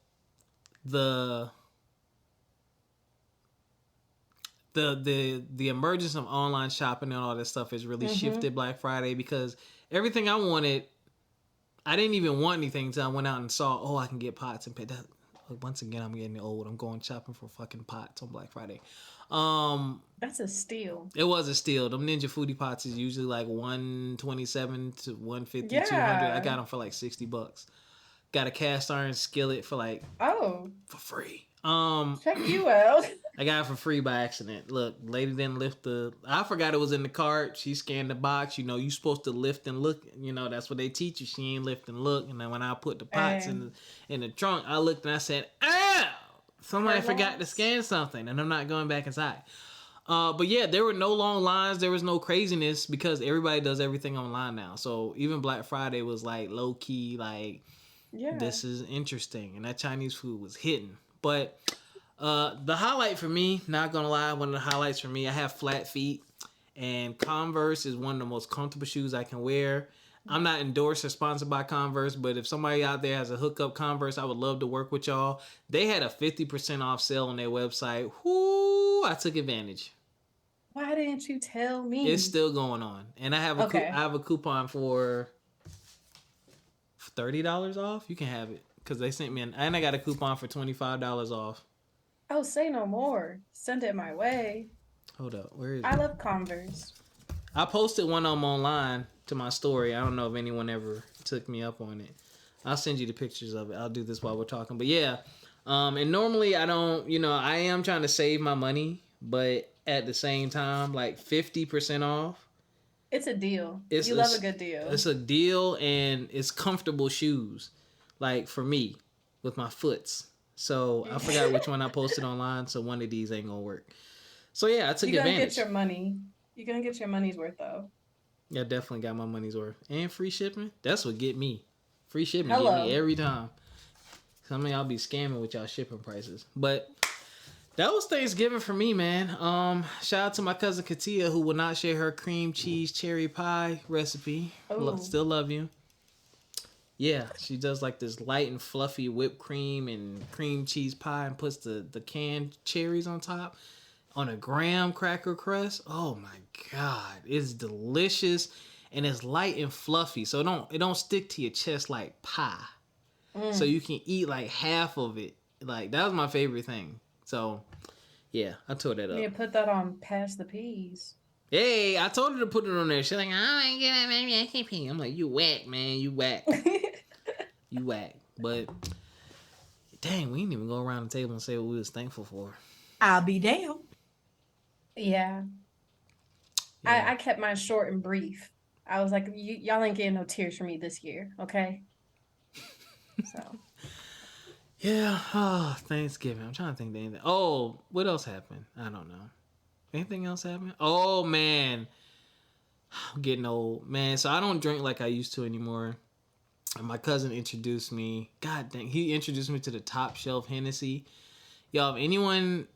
the emergence of online shopping and all that stuff has really shifted Black Friday, because everything I wanted, I didn't even want anything until I went out and saw, I can get pots and pans. Once again, I'm getting old. I'm going shopping for fucking pots on Black Friday. That's a steal. It was a steal. Them Ninja Foodie pots is usually like $127 to $150, $200. I got them for like $60. Got a cast iron skillet for for free. Check you out. I got it for free by accident. Look, lady didn't lift I forgot it was in the cart. She scanned the box. You know, you supposed to lift and look. You know, that's what they teach you. She ain't lift and look. And then when I put the pots in the trunk, I looked and I said, "Ow! Somebody forgot to scan something," and I'm not going back inside. But yeah, there were no long lines. There was no craziness because everybody does everything online now. So even Black Friday was like low key, like, this is interesting. And that Chinese food was hitting. But the highlight for me, not gonna lie, one of the highlights for me, I have flat feet, and Converse is one of the most comfortable shoes I can wear. I'm not endorsed or sponsored by Converse, but if somebody out there has a hookup Converse, I would love to work with y'all. They had a 50% off sale on their website. Whoo, I took advantage. Why didn't you tell me? It's still going on. And I have I have a coupon for $30 off. You can have it because they sent me and I got a coupon for $25 off. Oh, say no more. Send it my way. Hold up. Where is it? I love Converse. I posted one of them online to my story. I don't know if anyone ever took me up on it. I'll send you the pictures of it. I'll do this while we're talking. But yeah, and normally I don't, I am trying to save my money, but at the same time, like 50% off. It's a deal. It's You a, love a good deal. it's a deal, and it's comfortable shoes, like for me, with my foots. So I forgot which one I posted online. So one of these ain't gonna work. So yeah, I took You're gonna advantage. get your money. You're gonna get your money's worth though. Yeah, definitely got my money's worth. And free shipping. That's what get me. Free shipping Hello. get me every time. Some of y'all be scamming with y'all shipping prices. But that was Thanksgiving for me, man. Shout out to my cousin Katia, who will not share her cream cheese cherry pie recipe. Still love you. Yeah, she does like this light and fluffy whipped cream and cream cheese pie and puts the canned cherries on top on a graham cracker crust. Oh my God, it's delicious and it's light and fluffy, so it don't stick to your chest like pie. So you can eat like half of it. Like that was my favorite thing. So yeah, I tore that up. Yeah, put that on Pass the Peas. Hey, I told her to put it on there. She's like, I ain't get my recipe. I'm like, you whack, man, you whack. You whack. But dang, we didn't even go around the table and say what we was thankful for. I'll be damned. Yeah. I kept mine short and brief. I was like, y'all ain't getting no tears from me this year, okay? So. Yeah. Oh, Thanksgiving. I'm trying to think of anything. Oh, what else happened? I don't know. Anything else happened? Oh, man. I'm getting old. Man, so I don't drink like I used to anymore. And my cousin introduced me. God dang. He introduced me to the Top Shelf Hennessy. Y'all, if anyone...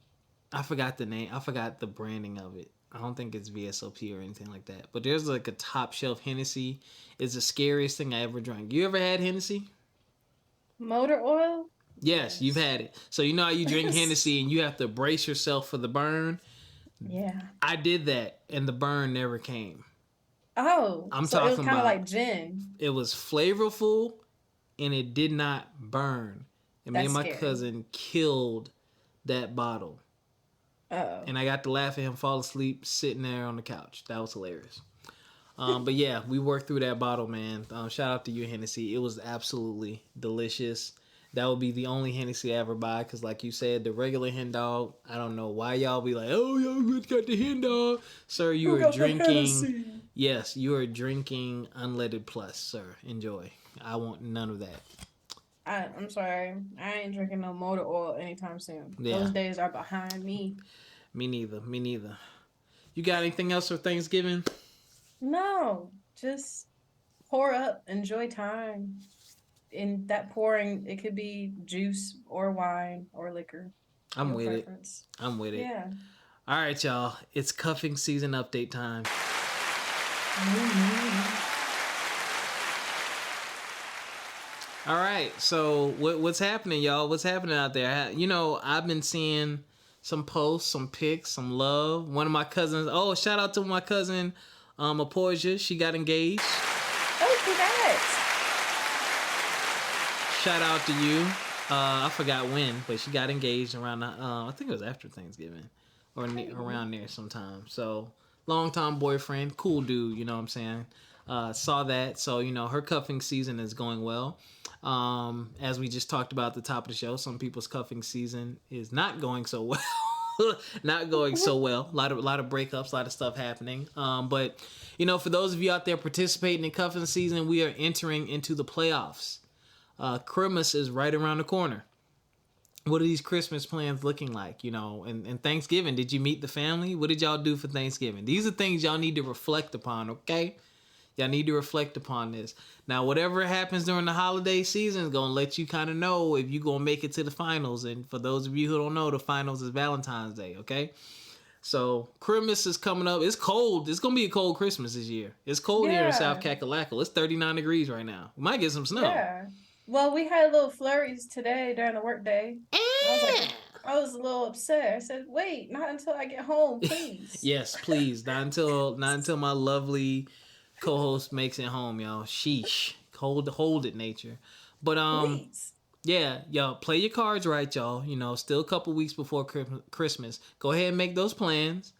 I forgot the name. I forgot the branding of it. I don't think it's VSOP or anything like that. But there's like a Top Shelf Hennessy. It's the scariest thing I ever drank. You ever had Hennessy? Motor oil? Yes, you've had it. So you know how you drink Hennessy and you have to brace yourself for the burn? Yeah. I did that and the burn never came. Oh. I'm so talking it was kind about of like gin. It was flavorful and it did not burn. And me and my cousin killed that bottle. Uh-oh. And I got to laugh at him fall asleep sitting there on the couch. That was hilarious. But yeah, we worked through that bottle, man. Shout out to you, Hennessy. It was absolutely delicious. That would be the only Hennessy I ever buy. Because like you said, the regular hen dog, I don't know why y'all be like, oh, y'all got the hen dog. Sir, you are drinking. Yes, you are drinking Unleaded Plus, sir. Enjoy. I want none of that. I'm sorry. I ain't drinking no motor oil anytime soon. Yeah. Those days are behind me. Me neither. You got anything else for Thanksgiving? No. Just pour up. Enjoy time. In that pouring, it could be juice or wine or liquor. I'm with it. I'm with it. Yeah. All right, y'all. It's cuffing season update time. All right, so what's happening, y'all? What's happening out there? I've been seeing some posts, some pics, some love. One of my cousins. Oh, shout out to my cousin, Apoja. She got engaged. Oh, congrats! Shout out to you. I forgot when, but she got engaged around. I think it was after Thanksgiving, or around there sometime. So long-time boyfriend, cool dude. You know what I'm saying? Saw that. So her cuffing season is going well. As we just talked about at the top of the show, some people's cuffing season is not going so well. Not going so well. A lot of breakups, a lot of stuff happening. But for those of you out there participating in cuffing season, we are entering into the playoffs. Christmas is right around the corner. What are these Christmas plans looking like? And Thanksgiving, did you meet the family? What did y'all do for Thanksgiving? These are things y'all need to reflect upon, okay? Y'all need to reflect upon this. Now, whatever happens during the holiday season is going to let you kind of know if you're going to make it to the finals. And for those of you who don't know, the finals is Valentine's Day, okay? So, Christmas is coming up. It's cold. It's going to be a cold Christmas this year. It's cold here in South Kakalaka. It's 39 degrees right now. We might get some snow. Yeah. Well, we had little flurries today during the work day. I was a little upset. I said, wait, not until I get home, please. Yes, please. Not until my lovely co-host makes it home, y'all. Sheesh. Hold it, nature. But please. Yeah, y'all play your cards right, y'all. Still a couple weeks before Christmas. Go ahead and make those plans.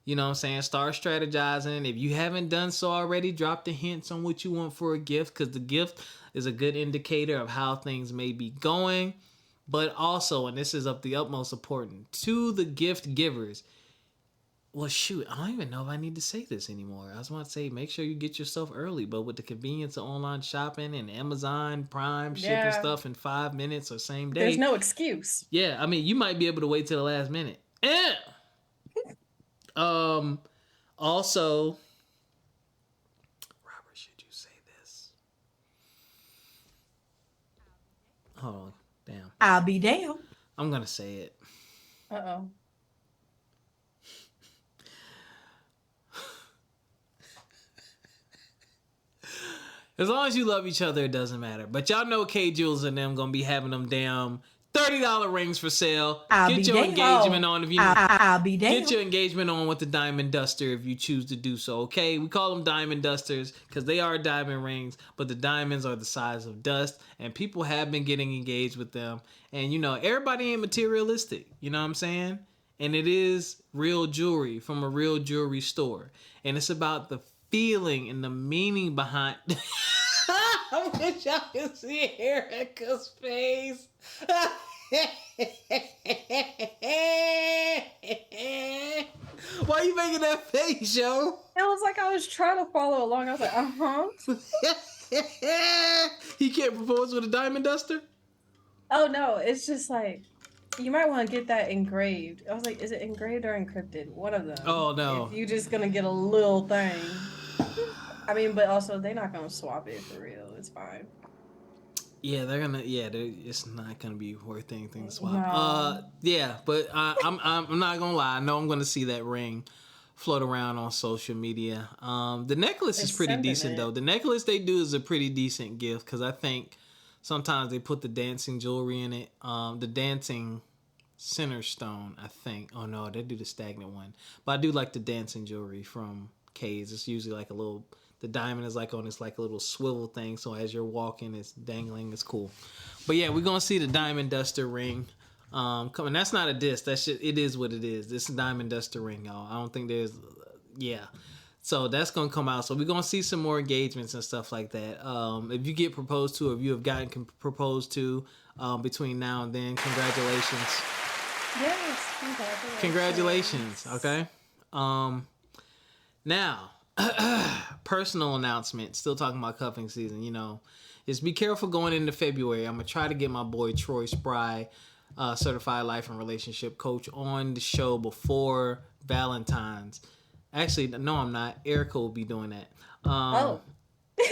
You know what I'm saying? Start strategizing. If you haven't done so already, drop the hints on what you want for a gift, because the gift is a good indicator of how things may be going. But also, and this is of the utmost importance, to the gift givers. Well, shoot, I don't even know if I need to say this anymore. I was about to say, make sure you get your stuff early, but with the convenience of online shopping and Amazon Prime shipping stuff in 5 minutes or same day. There's no excuse. Yeah, I mean, you might be able to wait till the last minute. Also, Robert, should you say this? Oh, damn. I'll be damned. I'm gonna say it. Uh-oh. As long as you love each other, it doesn't matter. But y'all know K. Jules and them gonna be having them damn $30 rings for sale. Get your engagement on if you I'll be damned. Get your engagement on with the diamond duster if you choose to do so. Okay, we call them diamond dusters because they are diamond rings, but the diamonds are the size of dust, and people have been getting engaged with them. And you know, everybody ain't materialistic. You know what I'm saying? And it is real jewelry from a real jewelry store, and it's about the feeling and the meaning behind. I wish y'all could see Ericca's face. Why are you making that face, yo? It was like I was trying to follow along. I was like, He can't propose with a diamond duster? Oh no, it's just like, you might want to get that engraved. I was like, is it engraved or encrypted? One of them. Oh no. If you're just gonna get a little thing. I mean, but also they're not gonna swap it for real. It's fine. Yeah, it's not gonna be worth anything to swap. No. Yeah, but I'm not gonna lie. I know I'm gonna see that ring float around on social media. The necklace is pretty decent though. The necklace they do is a pretty decent gift because I think sometimes they put the dancing jewelry in it. The dancing center stone, I think. Oh no, they do the stagnant one. But I do like the dancing jewelry from K's. It's usually like the diamond is like on this like a little swivel thing, so as you're walking, it's dangling. It's cool. But yeah, we're gonna see the diamond duster ring coming. That's not a diss. That shit. It is what it is. This is diamond duster ring, y'all. I don't think there's. Yeah. So that's gonna come out. So we're gonna see some more engagements and stuff like that. If you get proposed to, or if you have gotten proposed to between now and then, congratulations. Yes, Congratulations. Okay. Now, personal announcement. Still talking about cuffing season. You know, just be careful going into February. I'm gonna try to get my boy Troy Spry, certified life and relationship coach, on the show before Valentine's. Actually, no, I'm not. Ericca will be doing that.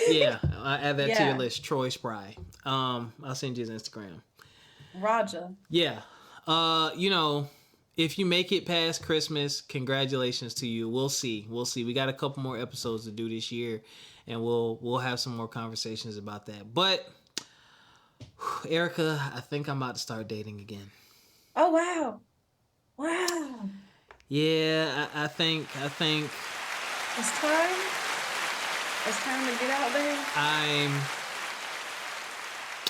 Yeah, I'll add that to your list. Troy Spry. I'll send you his Instagram. Roger. Yeah. You know, if you make it past Christmas, congratulations to you. We'll see. We got a couple more episodes to do this year, and we'll have some more conversations about that. But Ericca, I think I'm about to start dating again. Oh wow. Wow. Yeah, I think It's time. It's time to get out there.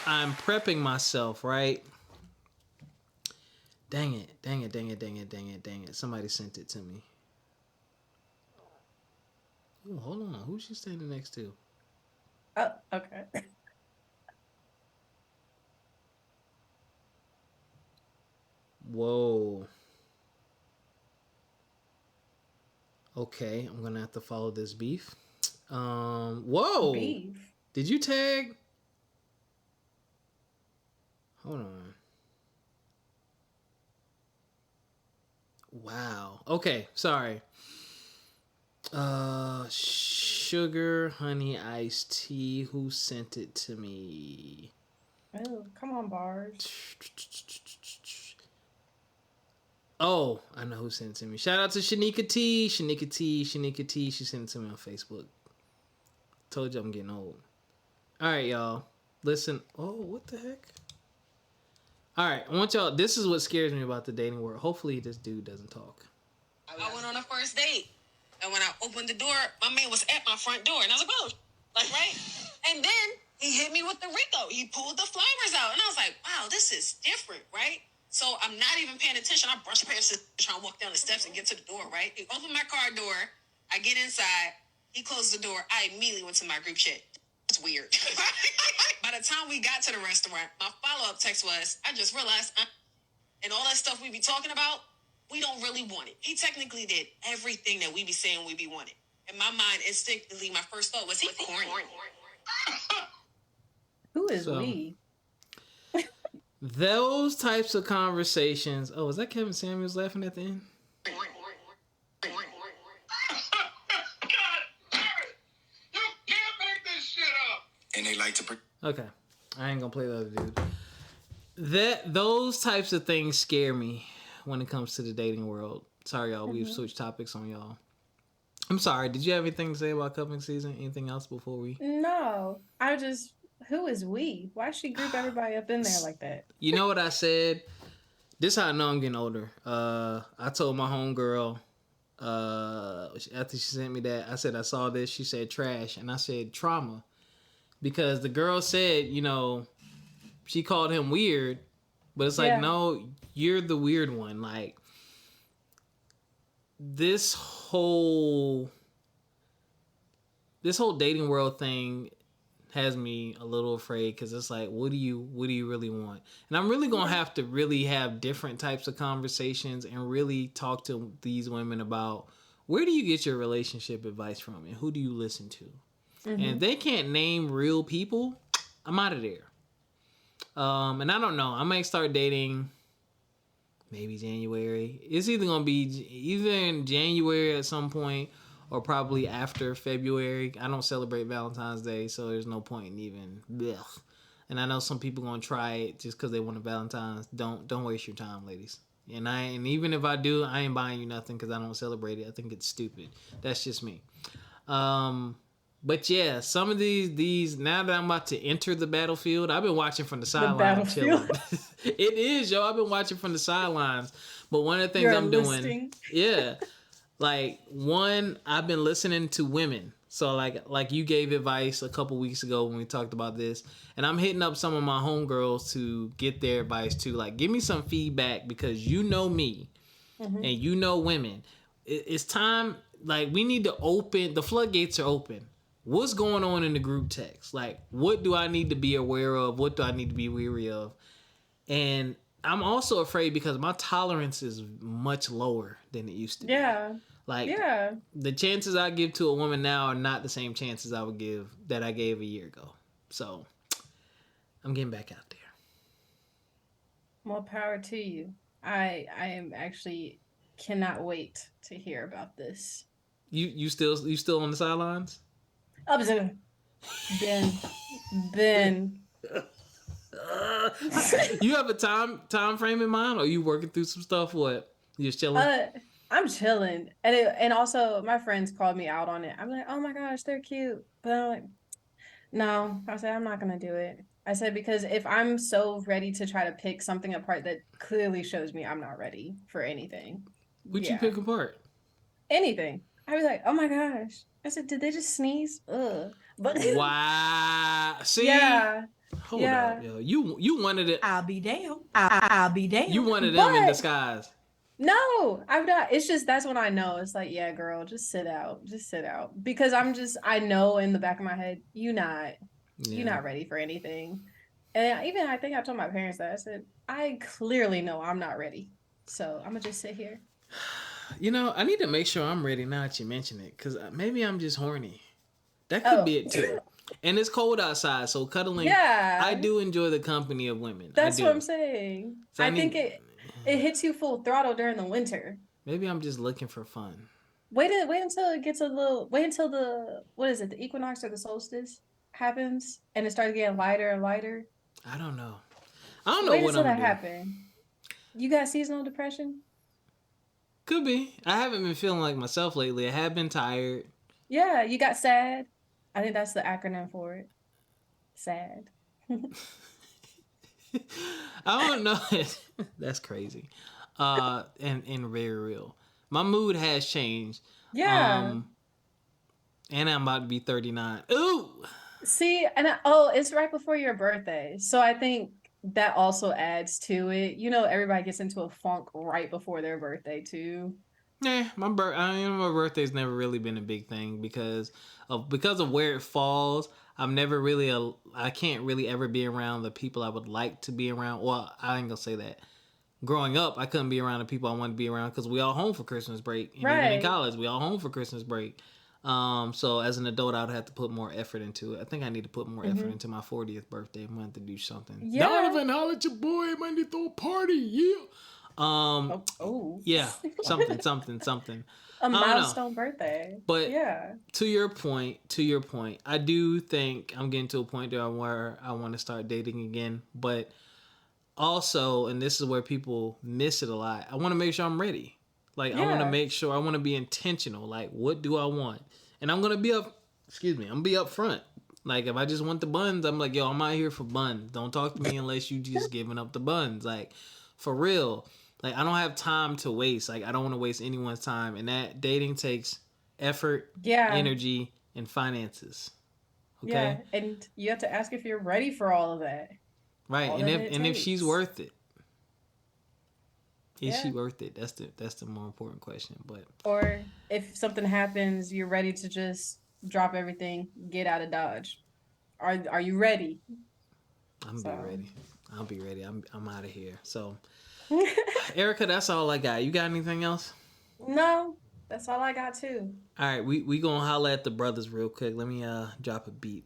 I'm prepping myself, right? Dang it. Somebody sent it to me. Ooh, hold on. Who's she standing next to? Oh, okay. Whoa. Okay, I'm gonna have to follow this beef. Whoa. Beef. Did you tag? Hold on. Wow. Okay, sorry. Sugar, honey, iced tea. Who sent it to me? Oh, come on, bars. Oh, I know who sent it to me. Shout out to Shanika T. She sent it to me on Facebook. Told you I'm getting old. All right, y'all. Listen. Oh, what the heck? All right, I want y'all. This is what scares me about the dating world. Hopefully, this dude doesn't talk. I went on a first date, and when I opened the door, my man was at my front door, and I was like, "Oh, like right." And then he hit me with the Rico. He pulled the flowers out, and I was like, "Wow, this is different, right?" So I'm not even paying attention. I brush past it, trying to walk down the steps and get to the door, right? He opened my car door. I get inside. He closed the door. I immediately went to my group chat. It's weird. By the time we got to the restaurant, my follow-up text was, I just realized and all that stuff we be talking about, we don't really want it. He technically did everything that we be saying we be wanting. In my mind, instinctively, my first thought was, he corny. Who is So- we? Those types of conversations. Oh, is that Kevin Samuels laughing at the end? God damn it! You can't make this shit up! And they like to... Okay, I ain't gonna play the other dude. Those types of things scare me when it comes to the dating world. Sorry, y'all. We've switched topics on y'all. I'm sorry. Did you have anything to say about cupping season? Anything else before we? No, who is we? Why she group everybody up in there like that? You know what I said? This how I know I'm getting older. I told my homegirl after she sent me that, I said I saw this. She said trash, and I said trauma, because the girl said, you know, she called him weird, but it's like, Yeah. no, you're the weird one. Like this whole dating world thing has me a little afraid, because it's like, what do you really want? And I'm really gonna have to really have different types of conversations and really talk to these women about, where do you get your relationship advice from and who do you listen to? And if they can't name real people, I'm out of there. And I don't know, I might start dating maybe January. It's either gonna be either in January at some point, or probably after February. I don't celebrate Valentine's Day, so there's no point in even. Blech. And I know some people gonna try it just because they want a Valentine's. Don't waste your time, ladies. And even if I do, I ain't buying you nothing because I don't celebrate it. I think it's stupid. That's just me. But yeah, some of these now that I'm about to enter the battlefield, I've been watching from the sideline chilling. It is, yo. I've been watching from the sidelines. But one of the things You're I'm enlisting. doing, yeah. Like, one, I've been listening to women. So like you gave advice a couple weeks ago when we talked about this, and I'm hitting up some of my homegirls to get their advice too. Like, give me some feedback, because you know me and you know women. It's time. Like, we need to open the floodgates are open. What's going on in the group text? Like, what do I need to be aware of? What do I need to be weary of? And I'm also afraid because my tolerance is much lower than it used to be. Yeah. Like, Yeah. the chances I give to a woman now are not the same chances I would give that I gave a year ago. So, I'm getting back out there. More power to you. I am actually cannot wait to hear about this. You still on the sidelines? Ben. You have a time frame in mind, or you working through some stuff? What? You just chilling? I'm chilling, and also my friends called me out on it. I'm like, oh my gosh, they're cute, but I'm like, no. I said I'm not gonna do it. I said, because if I'm so ready to try to pick something apart that clearly shows me I'm not ready for anything, What you pick apart? anything, I was like, oh my gosh. I said, did they just sneeze? Ugh. But Wow. See? yeah. Hold Yeah. up, yo. You wanted it. I'll be damned. I'll be damned. You wanted them in But- disguise. No, I'm not. It's just, that's when I know. It's like, yeah, girl, just sit out. Just sit out. Because I know in the back of my head, you're not ready for anything. And I think I told my parents that. I said, I clearly know I'm not ready. So I'm going to just sit here. You know, I need to make sure I'm ready now that you mention it, because maybe I'm just horny. That could be it too. And it's cold outside, so cuddling. Yeah. I do enjoy the company of women. That's I do. what I'm saying. So I think it hits you full throttle during the winter. Maybe I'm just looking for fun. Wait until it gets wait until the equinox or the solstice happens and it starts getting lighter and lighter. I don't know. I don't know Wait what until I'm that doing. happen. You got seasonal depression? Could be. I haven't been feeling like myself lately. I have been tired. Yeah, you got sad. I think that's the acronym for it. Sad. I don't know. That's crazy. And very real. My mood has changed. Yeah. And I'm about to be 39. Ooh. See, and it's right before your birthday. So I think that also adds to it. You know, everybody gets into a funk right before their birthday too. Yeah, my birthday's never really been a big thing because of where it falls. I can't really ever be around the people I would like to be around. Well, I ain't gonna say that. Growing up, I couldn't be around the people I wanted to be around because we all home for Christmas break. And even in Right. college, we all home for Christmas break. So as an adult, I would have to put more effort into it. I think I need to put more effort into my 40th birthday. I'm going to have to do something. Yeah. Donovan, holla at your boy. I'm going to throw a party. Yeah. Yeah. Something. A I don't know. milestone birthday. But yeah. to your point, I do think I'm getting to a point there where I want to start dating again. But also, and this is where people miss it a lot, I want to make sure I'm ready. Like, I want to make sure, I want to be intentional. Like, what do I want? And I'm going to be I'm going to be up front. Like, if I just want the buns, I'm like, yo, I'm out here for buns. Don't talk to me unless you just giving up the buns. Like, for real. Like, I don't have time to waste. Like, I don't want to waste anyone's time. And that dating takes effort, energy, and finances. Okay? Yeah, and you have to ask if you're ready for all of that. Right, and if she's worth it. Is she worth it? That's the more important question. But or if something happens, you're ready to just drop everything, get out of Dodge. Are you ready? Be ready. I'll be ready. I'm out of here. So, Ericca, that's all I got. You got anything else? No, that's all I got too. All right, we gonna holla at the brothers real quick. Let me drop a beat.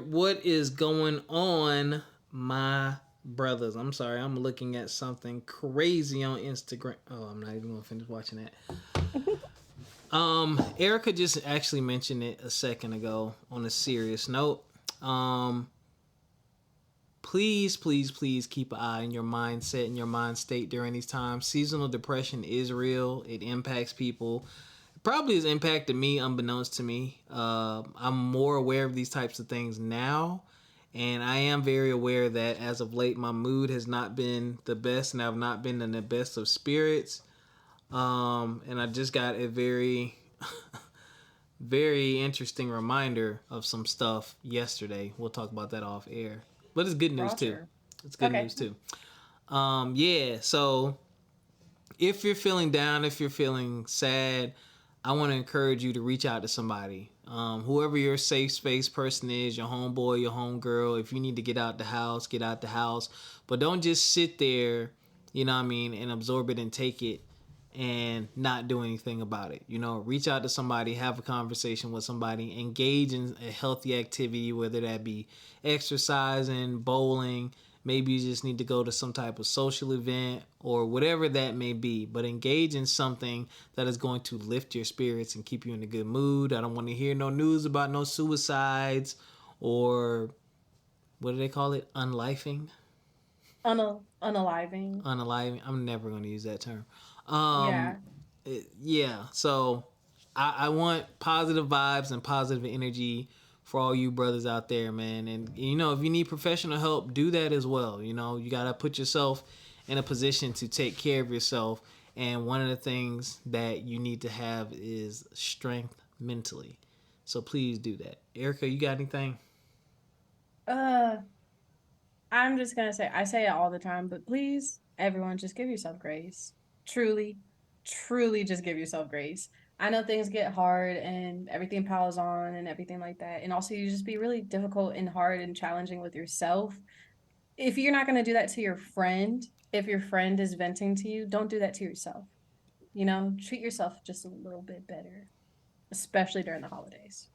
What is going on, my brothers? I'm sorry, I'm looking at something crazy on Instagram. Oh, I'm not even gonna finish watching that. Ericca just actually mentioned it a second ago on a serious note. Please keep an eye on your mindset and your mind state during these times. Seasonal depression is real. It impacts people. Probably has impacted me unbeknownst to me. I'm more aware of these types of things now, and I am very aware that as of late my mood has not been the best, and I've not been in the best of spirits. And I just got a very very interesting reminder of some stuff yesterday. We'll talk about that off air, but it's good news too. It's good news too. So if you're feeling down, if you're feeling sad, I want to encourage you to reach out to somebody. Whoever your safe space person is, your homeboy, your homegirl, if you need to get out the house, get out the house. But don't just sit there, you know what I mean, and absorb it and take it and not do anything about it. You know, reach out to somebody, have a conversation with somebody, engage in a healthy activity, whether that be exercising, bowling. Maybe you just need to go to some type of social event or whatever that may be. But engage in something that is going to lift your spirits and keep you in a good mood. I don't want to hear no news about no suicides or what do they call it? Unlifing? Unaliving. Unaliving. I'm never going to use that term. So I want positive vibes and positive energy for all you brothers out there, man. And, you know, if you need professional help, do that as well. You know, you got to put yourself in a position to take care of yourself. And one of the things that you need to have is strength mentally. So please do that. Ericca, you got anything? I'm just going to say, I say it all the time, but please, everyone, just give yourself grace. Truly just give yourself grace. I know things get hard and everything piles on and everything like that. And also you just be really difficult and hard and challenging with yourself. If you're not going to do that to your friend, if your friend is venting to you, don't do that to yourself. You know, treat yourself just a little bit better, especially during the holidays.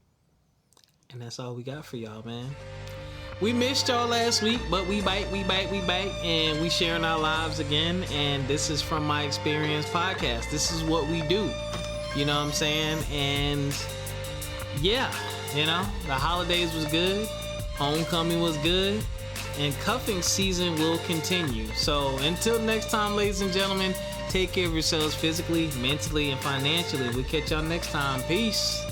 And that's all we got for y'all, man. We missed y'all last week, but we bite, and we sharing our lives again. And this is From My Experience podcast. This is what we do. You know what I'm saying? And yeah, you know, the holidays was good. Homecoming was good. And cuffing season will continue. So until next time, ladies and gentlemen, take care of yourselves physically, mentally, and financially. We'll catch y'all next time. Peace.